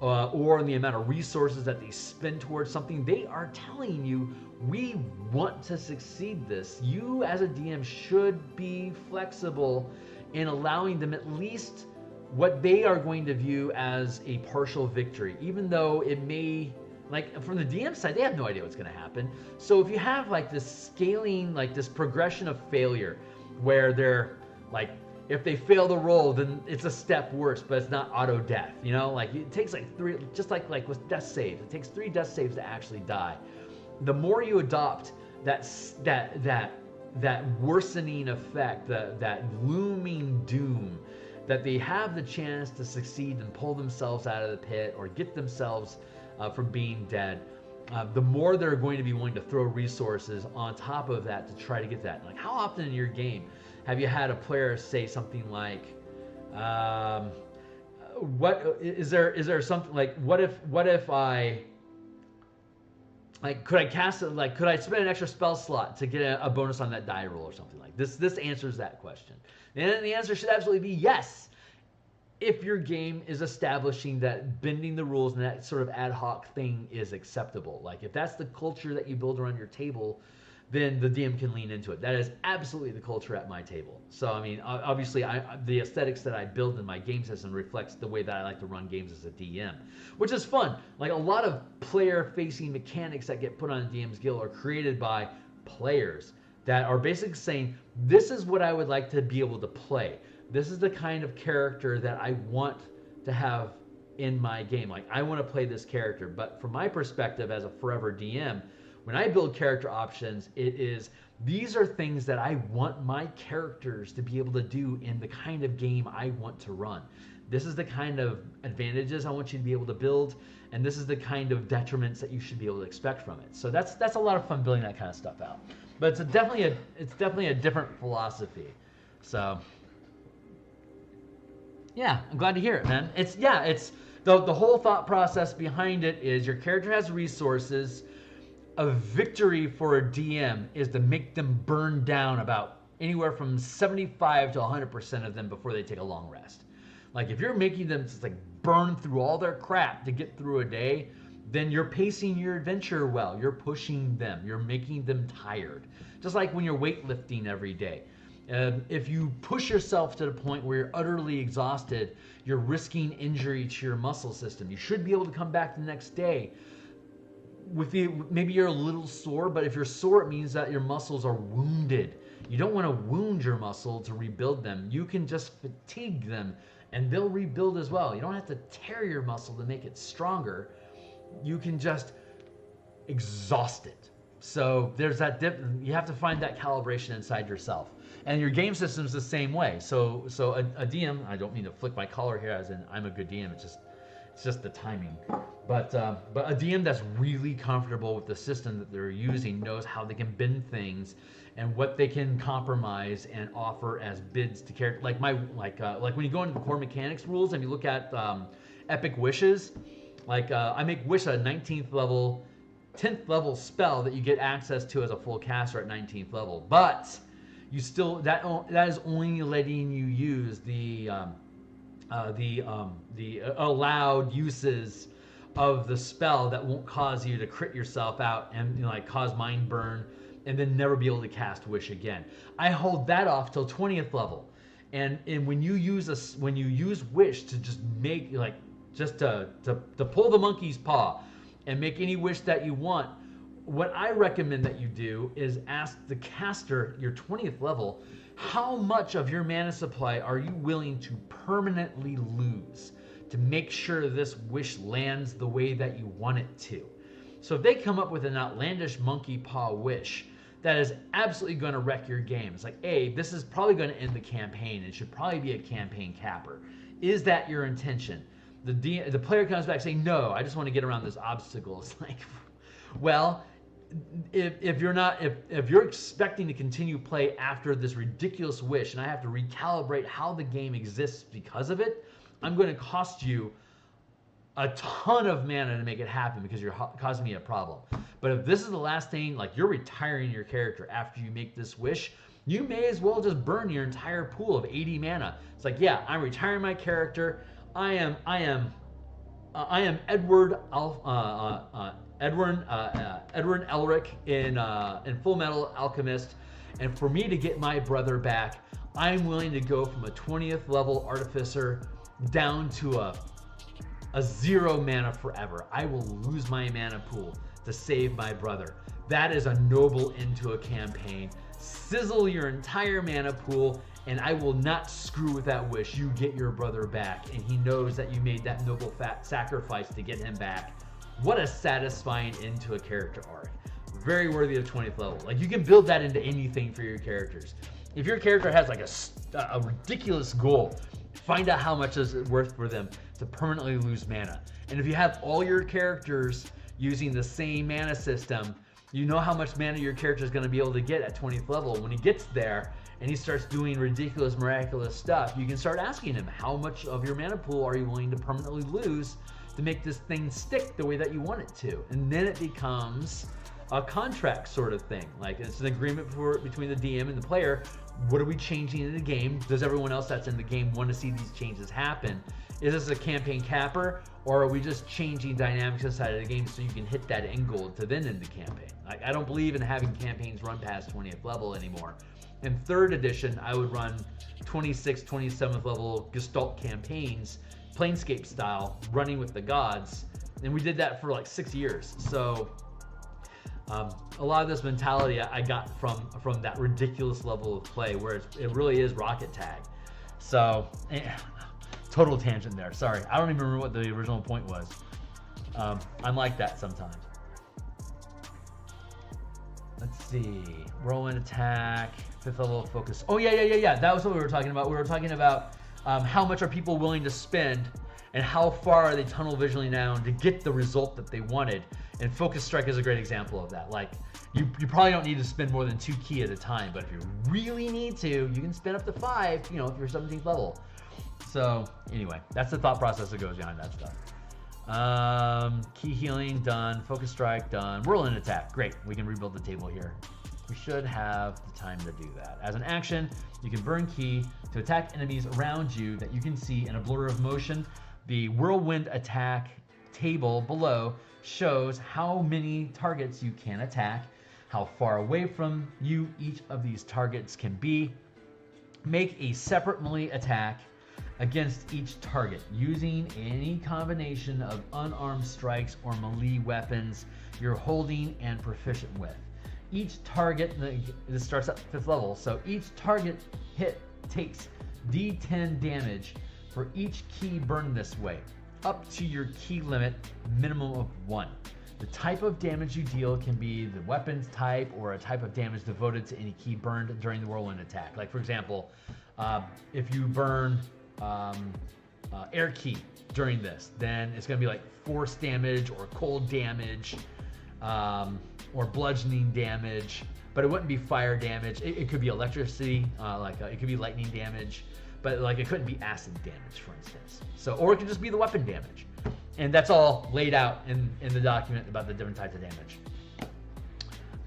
or in the amount of resources that they spend towards something, they are telling you, we want to succeed this. You as a DM should be flexible in allowing them at least what they are going to view as a partial victory, even though it may, like from the DM side, they have no idea what's going to happen. So if you have like this scaling, like this progression of failure where they're like, if they fail the roll, then it's a step worse, but it's not auto death. You know, like it takes like 3, just like with death saves, it takes 3 death saves to actually die. The more you adopt that worsening effect, that looming doom, that they have the chance to succeed and pull themselves out of the pit or get themselves from being dead, the more they're going to be willing to throw resources on top of that to try to get that. Like, how often in your game have you had a player say something like, what is there something like, what if I, like, could I cast it, like, could I spend an extra spell slot to get a bonus on that die roll or something like this? This answers that question. And the answer should absolutely be yes. If your game is establishing that bending the rules and that sort of ad hoc thing is acceptable. Like, if that's the culture that you build around your table, then the DM can lean into it. That is absolutely the culture at my table. So, I mean, obviously, the aesthetics that I build in my game system reflects the way that I like to run games as a DM, which is fun. Like, a lot of player-facing mechanics that get put on DMsGuild are created by players that are basically saying, this is what I would like to be able to play. This is the kind of character that I want to have in my game. Like, I want to play this character. But from my perspective as a forever DM, when I build character options, these are things that I want my characters to be able to do in the kind of game I want to run. This is the kind of advantages I want you to be able to build, and this is the kind of detriments that you should be able to expect from it. So that's a lot of fun building that kind of stuff out. But it's definitely a different philosophy. So yeah, I'm glad to hear it, man. It's the whole thought process behind it is your character has resources. A victory for a DM is to make them burn down about anywhere from 75 to 100% of them before they take a long rest. Like, if you're making them just like burn through all their crap to get through a day, then you're pacing your adventure well. You're pushing them. You're making them tired. Just like when you're weightlifting every day. If you push yourself to the point where you're utterly exhausted, you're risking injury to your muscle system. You should be able to come back the next day maybe you're a little sore, but if you're sore, it means that your muscles are wounded. You don't want to wound your muscle to rebuild them. You can just fatigue them and they'll rebuild as well. You don't have to tear your muscle to make it stronger. You can just exhaust it. So there's that you have to find that calibration inside yourself. And your game system's the same way. So a DM, I don't mean to flick my collar here as in I'm a good DM, it's just the timing. But a DM that's really comfortable with the system that they're using knows how they can bend things and what they can compromise and offer as bids to character. Like when you go into the core mechanics rules and you look at epic wishes, like I make wish a 19th level, 10th level spell that you get access to as a full caster at 19th level, but you still that is only letting you use the allowed uses of the spell that won't cause you to crit yourself out and like cause mind burn and then never be able to cast wish again. I hold that off till 20th level, and when you use wish to just make to pull the monkey's paw and make any wish that you want, what I recommend that you do is ask the caster, your 20th level, how much of your mana supply are you willing to permanently lose to make sure this wish lands the way that you want it to. So if they come up with an outlandish monkey paw wish that is absolutely going to wreck your game, it's like, A, this is probably going to end the campaign and should probably be a campaign capper. Is that your intention? The player comes back saying, no, I just want to get around this obstacle. It's like, well, if you're expecting to continue play after this ridiculous wish and I have to recalibrate how the game exists because of it, I'm going to cost you a ton of mana to make it happen because you're causing me a problem. But if this is the last thing, like you're retiring your character after you make this wish, you may as well just burn your entire pool of 80 mana. It's like, yeah, I'm retiring my character. I am Edward Elric in Full Metal Alchemist, and for me to get my brother back, I'm willing to go from a 20th level artificer down to a 0 mana forever. I will lose my mana pool to save my brother. That is a noble end to a campaign. Sizzle your entire mana pool, and I will not screw with that wish. You get your brother back, and he knows that you made that noble fat sacrifice to get him back. What a satisfying end to a character arc. Very worthy of 20th level. Like, you can build that into anything for your characters. If your character has like a ridiculous goal, find out how much is it worth for them to permanently lose mana. And if you have all your characters using the same mana system, you know how much mana your character is going to be able to get at 20th level. When he gets there, and he starts doing ridiculous, miraculous stuff, you can start asking him, how much of your mana pool are you willing to permanently lose to make this thing stick the way that you want it to? And then it becomes a contract sort of thing. Like, it's an agreement between the DM and the player. What are we changing in the game? Does everyone else that's in the game want to see these changes happen? Is this a campaign capper, or are we just changing dynamics inside of the game so you can hit that end goal to then end the campaign? Like, I don't believe in having campaigns run past 20th level anymore. In 3rd edition, I would run 26th, 27th level Gestalt campaigns, Planescape style, running with the gods, and we did that for like 6 years. So a lot of this mentality I got from that ridiculous level of play where it really is rocket tag. So total tangent there, sorry. I don't even remember what the original point was. I'm like that sometimes. Let's see, whirlwind attack, 5th level of focus. Oh yeah, that was what we were talking about. We were talking about how much are people willing to spend and how far are they tunnel visioning down to get the result that they wanted. And Focus Strike is a great example of that. Like, you probably don't need to spend more than 2 ki at a time, but if you really need to, you can spend up to 5, you know, if you're 17th level. So anyway, that's the thought process that goes behind that stuff. Key healing, done. Focus Strike, done. Whirlwind attack, great. We can rebuild the table here. We should have the time to do that. As an action, you can burn ki to attack enemies around you that you can see in a blur of motion. The whirlwind attack table below shows how many targets you can attack, how far away from you each of these targets can be. Make a separate melee attack against each target using any combination of unarmed strikes or melee weapons you're holding and proficient with. Each target, this starts at 5th level, so each target hit takes D10 damage for each ki burned this way, up to your ki limit, minimum of 1. The type of damage you deal can be the weapon's type or a type of damage devoted to any ki burned during the whirlwind attack. Like, for example, if you burn air ki during this, then it's going to be like force damage or cold damage, or bludgeoning damage, but it wouldn't be fire damage. It could be electricity, it could be lightning damage, but like it couldn't be acid damage, for instance. So, or it could just be the weapon damage, and that's all laid out in the document about the different types of damage.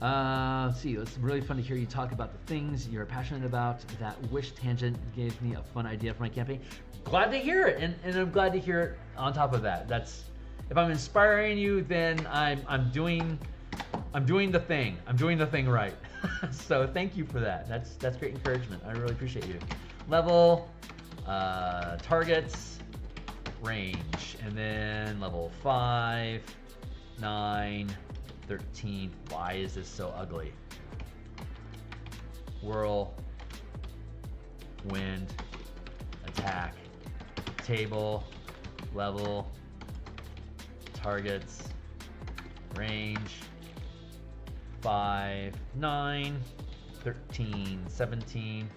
Let's see. It's really fun to hear you talk about the things you're passionate about. That wish tangent gave me a fun idea for my campaign. Glad to hear it, and I'm glad to hear it. On top of that, that's, if I'm inspiring you, then I'm doing the thing. I'm doing the thing right. So thank you for that. That's great encouragement. I really appreciate you. Level, targets, range, and then level 5, 9, 13. Why is this so ugly? Whirl, wind, attack, table, level, targets, range, 5, 9, 13, 17.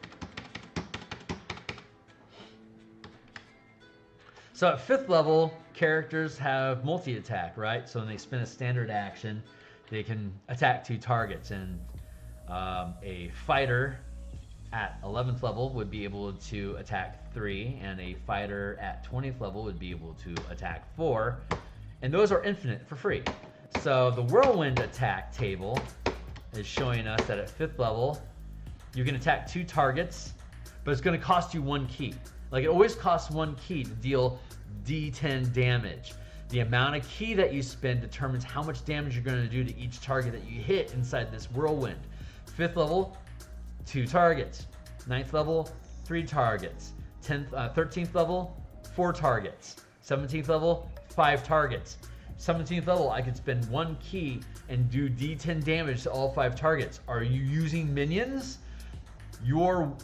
So at 5th level, characters have multi-attack, right? So when they spend a standard action, they can attack 2 targets. And a fighter at 11th level would be able to attack 3, and a fighter at 20th level would be able to attack 4. And those are infinite for free. So the whirlwind attack table is showing us that at 5th level, you can attack 2 targets, but it's going to cost you 1 ki. Like, it always costs 1 ki to deal D10 damage. The amount of ki that you spend determines how much damage you're going to do to each target that you hit inside this whirlwind. 5th level, 2 targets. 9th level, 3 targets. 13th level, 4 targets. 17th level, 5 targets. 17th level, I could spend 1 ki and do D10 damage to all 5 targets. Are you using minions? Your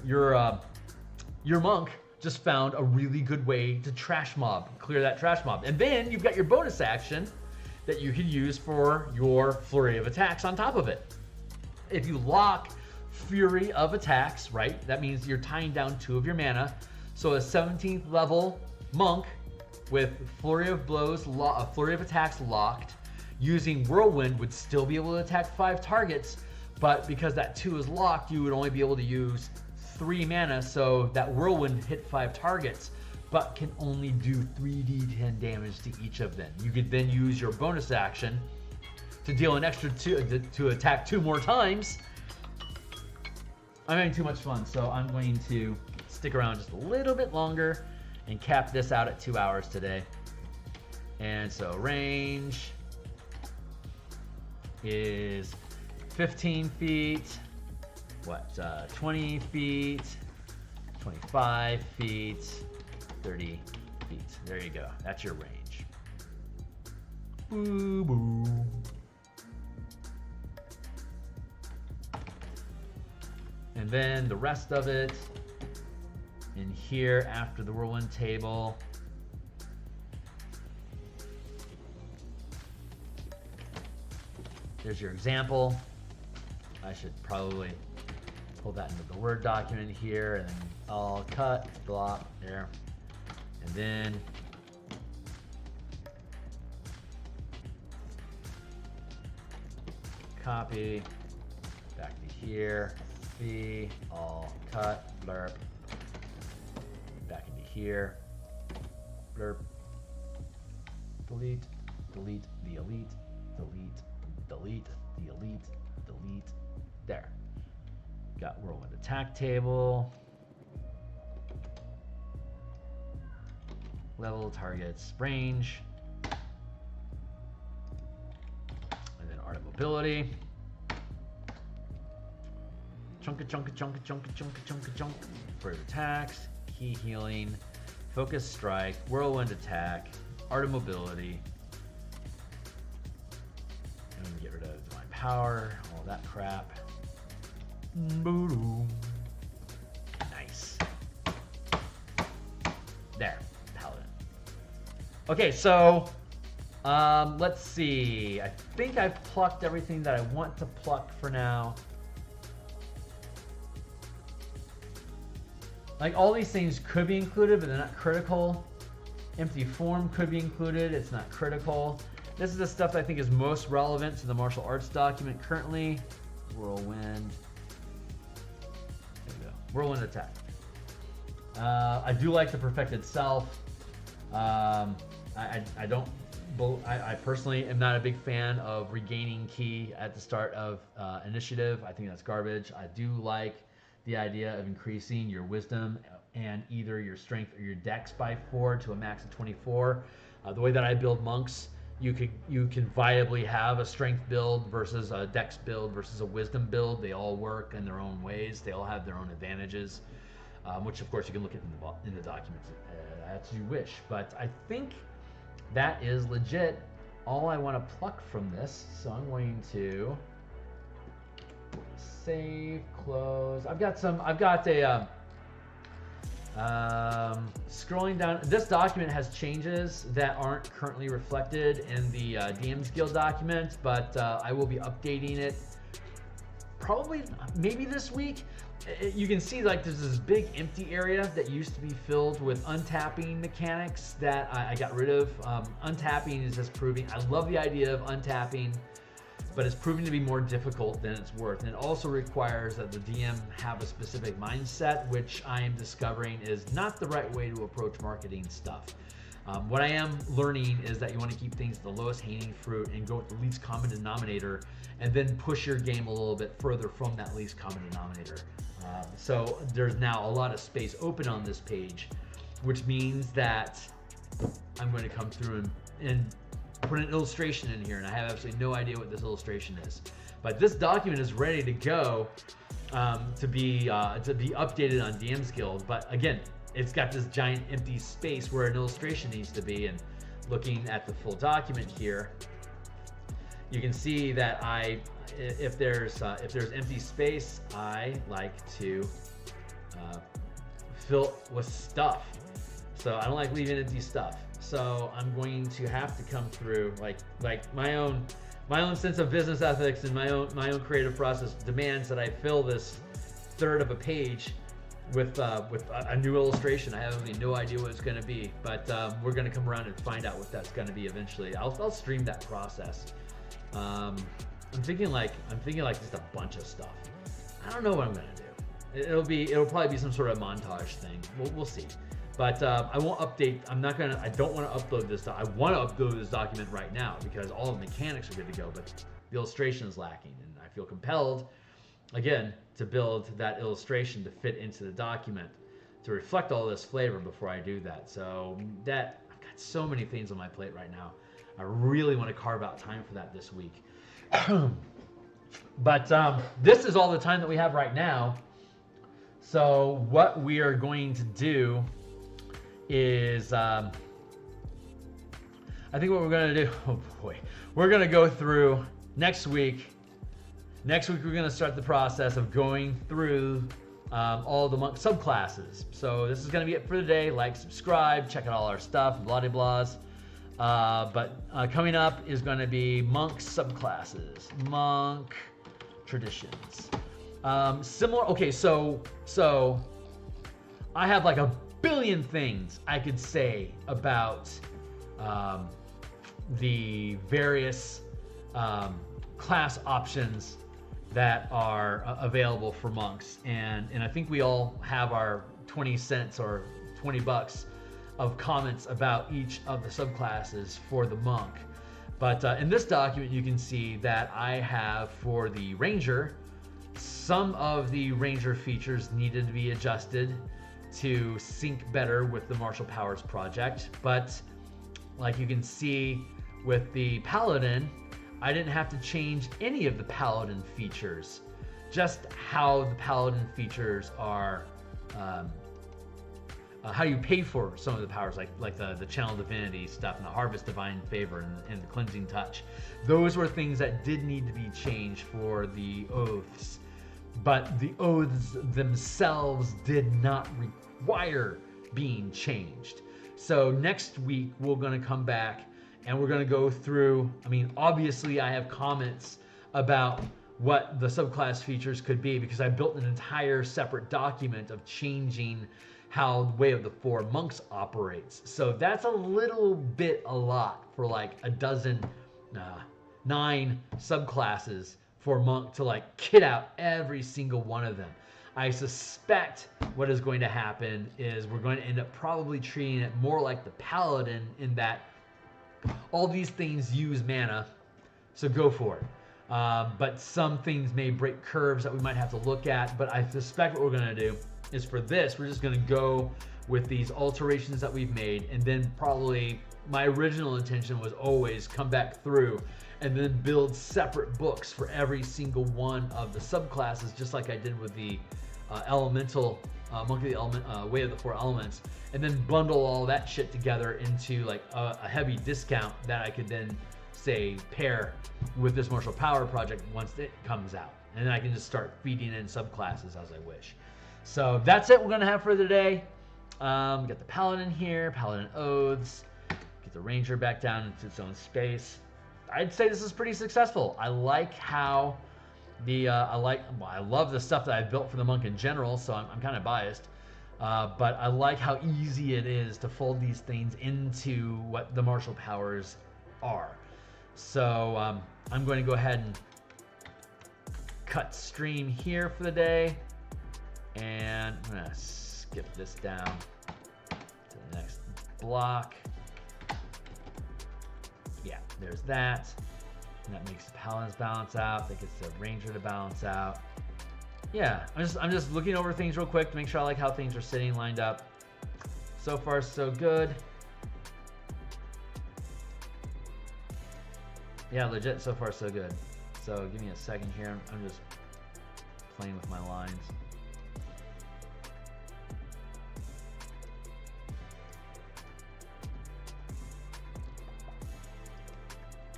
monk just found a really good way to trash mob, clear that trash mob. And then you've got your bonus action that you can use for your flurry of attacks on top of it. If you lock Fury of Attacks, right, that means you're tying down 2 of your mana. So a 17th level monk with Flurry of Blows, Flurry of Attacks locked, using Whirlwind would still be able to attack 5 targets, but because that 2 is locked, you would only be able to use 3 mana, so that whirlwind hit 5 targets, but can only do 3d10 damage to each of them. You could then use your bonus action to deal an extra 2 to attack 2 more times. I'm having too much fun, so I'm going to stick around just a little bit longer and cap this out at 2 hours today. And so range is 15 feet, 20 feet, 25 feet, 30 feet. There you go. That's your range. Boo boo. And then the rest of it in here after the whirlwind table. There's your example. I should probably pull that into the Word document here, and then I'll cut, block, there. And then copy, back to here, B, all cut, blurb, back into here, blurb, delete, delete the elite, delete, delete the elite, delete, there. Got whirlwind attack table, level, targets, range, and then art of mobility. Chunk for attacks, key healing, focus strike, whirlwind attack, art of mobility. And get rid of divine power, all that crap. Boom. Nice. There, paladin. Okay, so let's see. I think I've plucked everything that I want to pluck for now. Like, all these things could be included, but they're not critical. Empty form could be included, it's not critical. This is the stuff that I think is most relevant to the martial arts document currently. Whirlwind. There we go. Whirlwind attack. I do like the perfected self. I personally am not a big fan of regaining key at the start of initiative. I think that's garbage. I do like the idea of increasing your wisdom and either your strength or your dex by 4 to a max of 24. The way that I build monks, you can viably have a strength build versus a dex build versus a wisdom build. They all work in their own ways. They all have their own advantages, which of course you can look at in the documents as you wish. But I think that is legit all I want to pluck from this. So I'm going to save, close. I've got a scrolling down. This document has changes that aren't currently reflected in the DMsGuild document, but I will be updating it probably maybe this week. You can see like there's this big empty area that used to be filled with untapping mechanics that I got rid of. Untapping is just proving, I love the idea of untapping, but it's proving to be more difficult than it's worth. And it also requires that the DM have a specific mindset, which I am discovering is not the right way to approach marketing stuff. What I am learning is that you want to keep things the lowest hanging fruit and go with the least common denominator, and then push your game a little bit further from that least common denominator. So there's now a lot of space open on this page, which means that I'm going to come through and put an illustration in here, and I have absolutely no idea what this illustration is. But this document is ready to go to be updated on DMsGuild. But again, it's got this giant empty space where an illustration needs to be. And looking at the full document here, you can see that if there's empty space, I like to fill it with stuff. So I don't like leaving empty stuff. So I'm going to have to come through like my own sense of business ethics and my own creative process demands that I fill this third of a page with a new illustration. I have really no idea what it's going to be, but we're going to come around and find out what that's going to be eventually. I'll stream that process. I'm thinking like just a bunch of stuff. I don't know what I'm going to do. It'll probably be some sort of montage thing. We'll see. But I won't update. I don't want to upload this. I want to upload this document right now because all the mechanics are good to go, but the illustration is lacking, and I feel compelled, again, to build that illustration to fit into the document to reflect all this flavor before I do that. So I've got so many things on my plate right now. I really want to carve out time for that this week. But this is all the time that we have right now. So what we are going to do is, I think what we're going to do, oh boy, we're going to go through next week. Next week, we're going to start the process of going through all the monk subclasses. So this is going to be it for today. Like, subscribe, check out all our stuff, blah, blah, blahs. But coming up is going to be monk subclasses, monk traditions. Similar, okay, so I have like a billion things I could say about the various class options that are available for monks, and I think we all have our 20 cents or 20 bucks of comments about each of the subclasses for the monk. But in this document you can see that I have for the ranger, some of the ranger features needed to be adjusted to sync better with the martial powers project, but like you can see with the paladin, I didn't have to change any of the paladin features, just how the paladin features are, how you pay for some of the powers, like the channel divinity stuff and the harvest divine favor and the cleansing touch. Those were things that did need to be changed for the oaths, but the oaths themselves did not require being changed. So next week we're going to come back and we're going to go through, I mean, obviously I have comments about what the subclass features could be because I built an entire separate document of changing how the Way of the Four Monks operates. So that's a little bit a lot for like a dozen, 9 subclasses for monk to like kit out every single one of them. I suspect what is going to happen is we're going to end up probably treating it more like the paladin in that all these things use mana, so go for it. But some things may break curves that we might have to look at, but I suspect what we're going to do is for this, we're just going to go with these alterations that we've made, and then probably my original intention was always come back through and then build separate books for every single one of the subclasses, just like I did with the elemental monk of the element, Way of the Four Elements, and then bundle all that shit together into like a heavy discount that I could then say pair with this martial power project once it comes out, and then I can just start feeding in subclasses as I wish. So that's it we're gonna have for today. We got the paladin here, paladin oaths, get the ranger back down into its own space. I'd say this is pretty successful. I like how I love the stuff that I've built for the monk in general, so I'm kind of biased. But I like how easy it is to fold these things into what the martial powers are. So I'm going to go ahead and cut stream here for the day. And I'm going to skip this down to the next block. Yeah, there's that. And that makes the paladins balance out. That gets the ranger to balance out. Yeah, I'm just looking over things real quick to make sure I like how things are sitting lined up. So far, so good. Yeah, legit, so far, so good. So give me a second here. I'm just playing with my lines.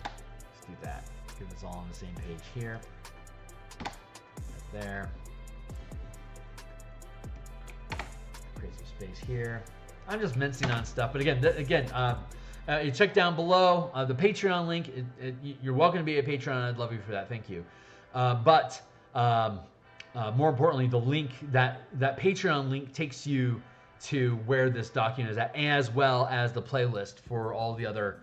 Let's do that. Get this all on the same page here. Right there. Create some space here. I'm just mincing on stuff, but again, you check down below the Patreon link. You're welcome to be a patron. I'd love you for that. Thank you. But more importantly, the link that Patreon link takes you to where this document is at, as well as the playlist for all the other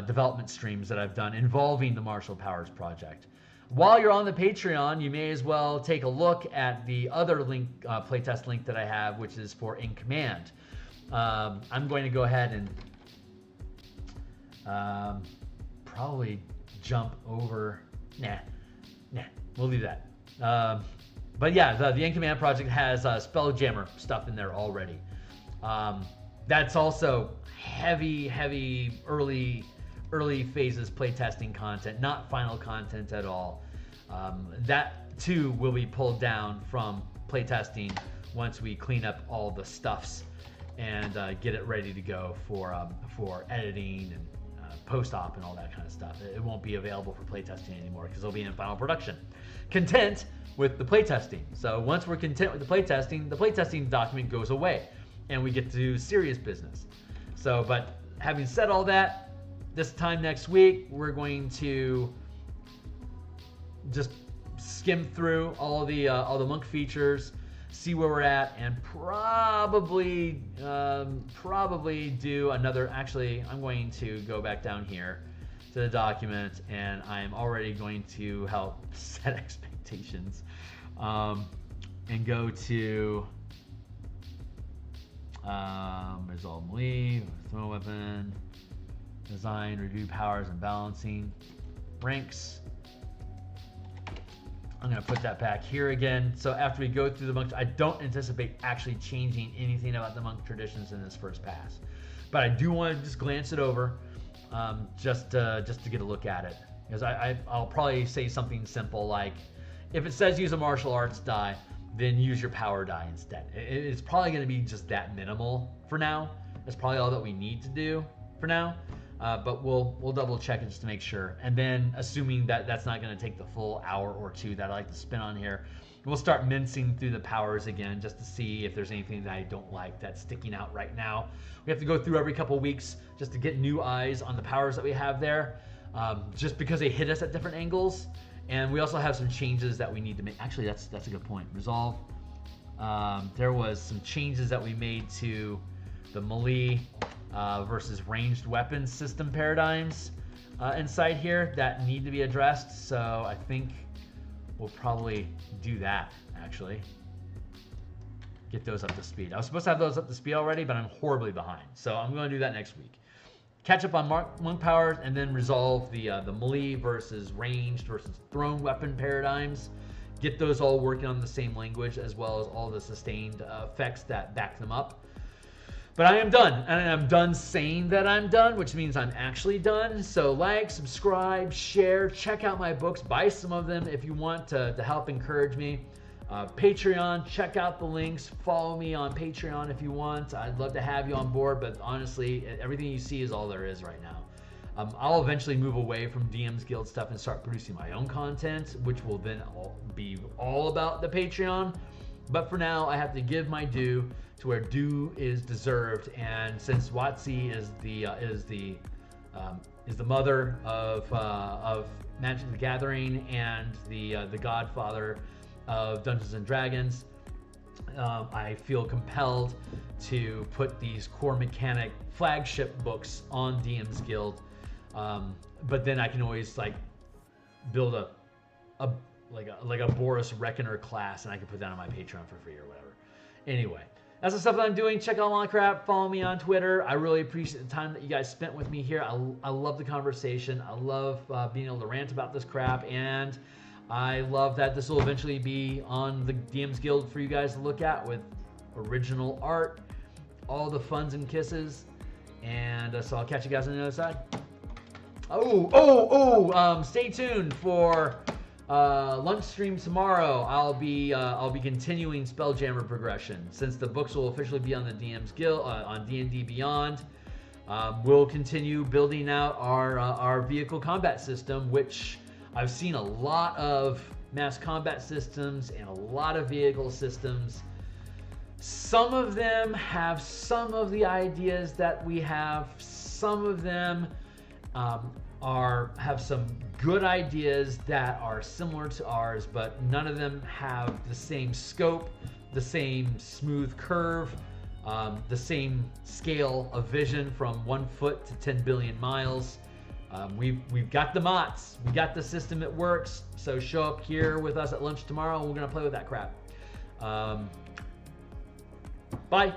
development streams that I've done involving the Martial Powers project. while you're on the Patreon, you may as well take a look at the other link, playtest link that I have, which is for In Command. I'm going to go ahead and probably jump over. Nah, we'll leave that. But yeah, the In Command project has Spelljammer stuff in there already. That's also heavy early phases playtesting content, not final content at all. That too will be pulled down from playtesting once we clean up all the stuffs and get it ready to go for editing and post-op and all that kind of stuff. It won't be available for playtesting anymore because it'll be in final production. Content with the playtesting. So once we're content with the playtesting document goes away and we get to do serious business. So, but having said all that, this time next week, we're going to just skim through all the monk features, see where we're at, and probably do another. Actually, I'm going to go back down here to the document, and I'm already going to help set expectations, and go to resolve melee, throw weapon, design, review powers and balancing, ranks. I'm going to put that back here again. So after we go through the monk, I don't anticipate actually changing anything about the monk traditions in this first pass, but I do want to just glance it over, just to get a look at it, because I'll probably say something simple like, if it says use a martial arts die, then use your power die instead. It's probably going to be just that minimal for now. That's probably all that we need to do for now. But we'll double check it just to make sure. And then assuming that that's not going to take the full hour or two that I like to spend on here, we'll start mincing through the powers again just to see if there's anything that I don't like that's sticking out right now. We have to go through every couple weeks just to get new eyes on the powers that we have there, just because they hit us at different angles. And we also have some changes that we need to make. Actually, that's a good point. Resolve. There was some changes that we made to the melee versus ranged weapons system paradigms inside here that need to be addressed. So I think we'll probably do that, actually. Get those up to speed. I was supposed to have those up to speed already, but I'm horribly behind. So I'm going to do that next week. Catch up on monk powers, and then resolve the melee versus ranged versus thrown weapon paradigms. Get those all working on the same language, as well as all the sustained effects that back them up. But I am done, and I'm done saying that I'm done, which means I'm actually done. So like, subscribe, share, check out my books, buy some of them if you want to help encourage me. Patreon, check out the links, follow me on Patreon if you want. I'd love to have you on board, but honestly, everything you see is all there is right now. I'll eventually move away from DMsGuild stuff and start producing my own content, which will then be all about the Patreon. But for now, I have to give my due to where due is deserved, and since WotC is the mother of Magic the Gathering and the godfather of Dungeons and Dragons, I feel compelled to put these core mechanic flagship books on DMsGuild, but then I can always like build a Boris Reckoner class, and I can put that on my Patreon for free or whatever. Anyway, that's the stuff that I'm doing. Check out Monocrap. Follow me on Twitter. I really appreciate the time that you guys spent with me here. I love the conversation. I love being able to rant about this crap, and I love that this will eventually be on the DMsGuild for you guys to look at with original art, all the funs and kisses, and so I'll catch you guys on the other side. Stay tuned for lunch stream tomorrow. I'll be continuing Spelljammer progression since the books will officially be on the DMsGuild on D&D Beyond. We'll continue building out our vehicle combat system, which I've seen a lot of mass combat systems and a lot of vehicle systems. Some of them have some of the ideas that we have. Some of them have some good ideas that are similar to ours, but none of them have the same scope, the same smooth curve, the same scale of vision from 1 foot to 10 billion miles. We've got the mods. We got the system that works. So show up here with us at lunch tomorrow and we're gonna play with that crap. Bye.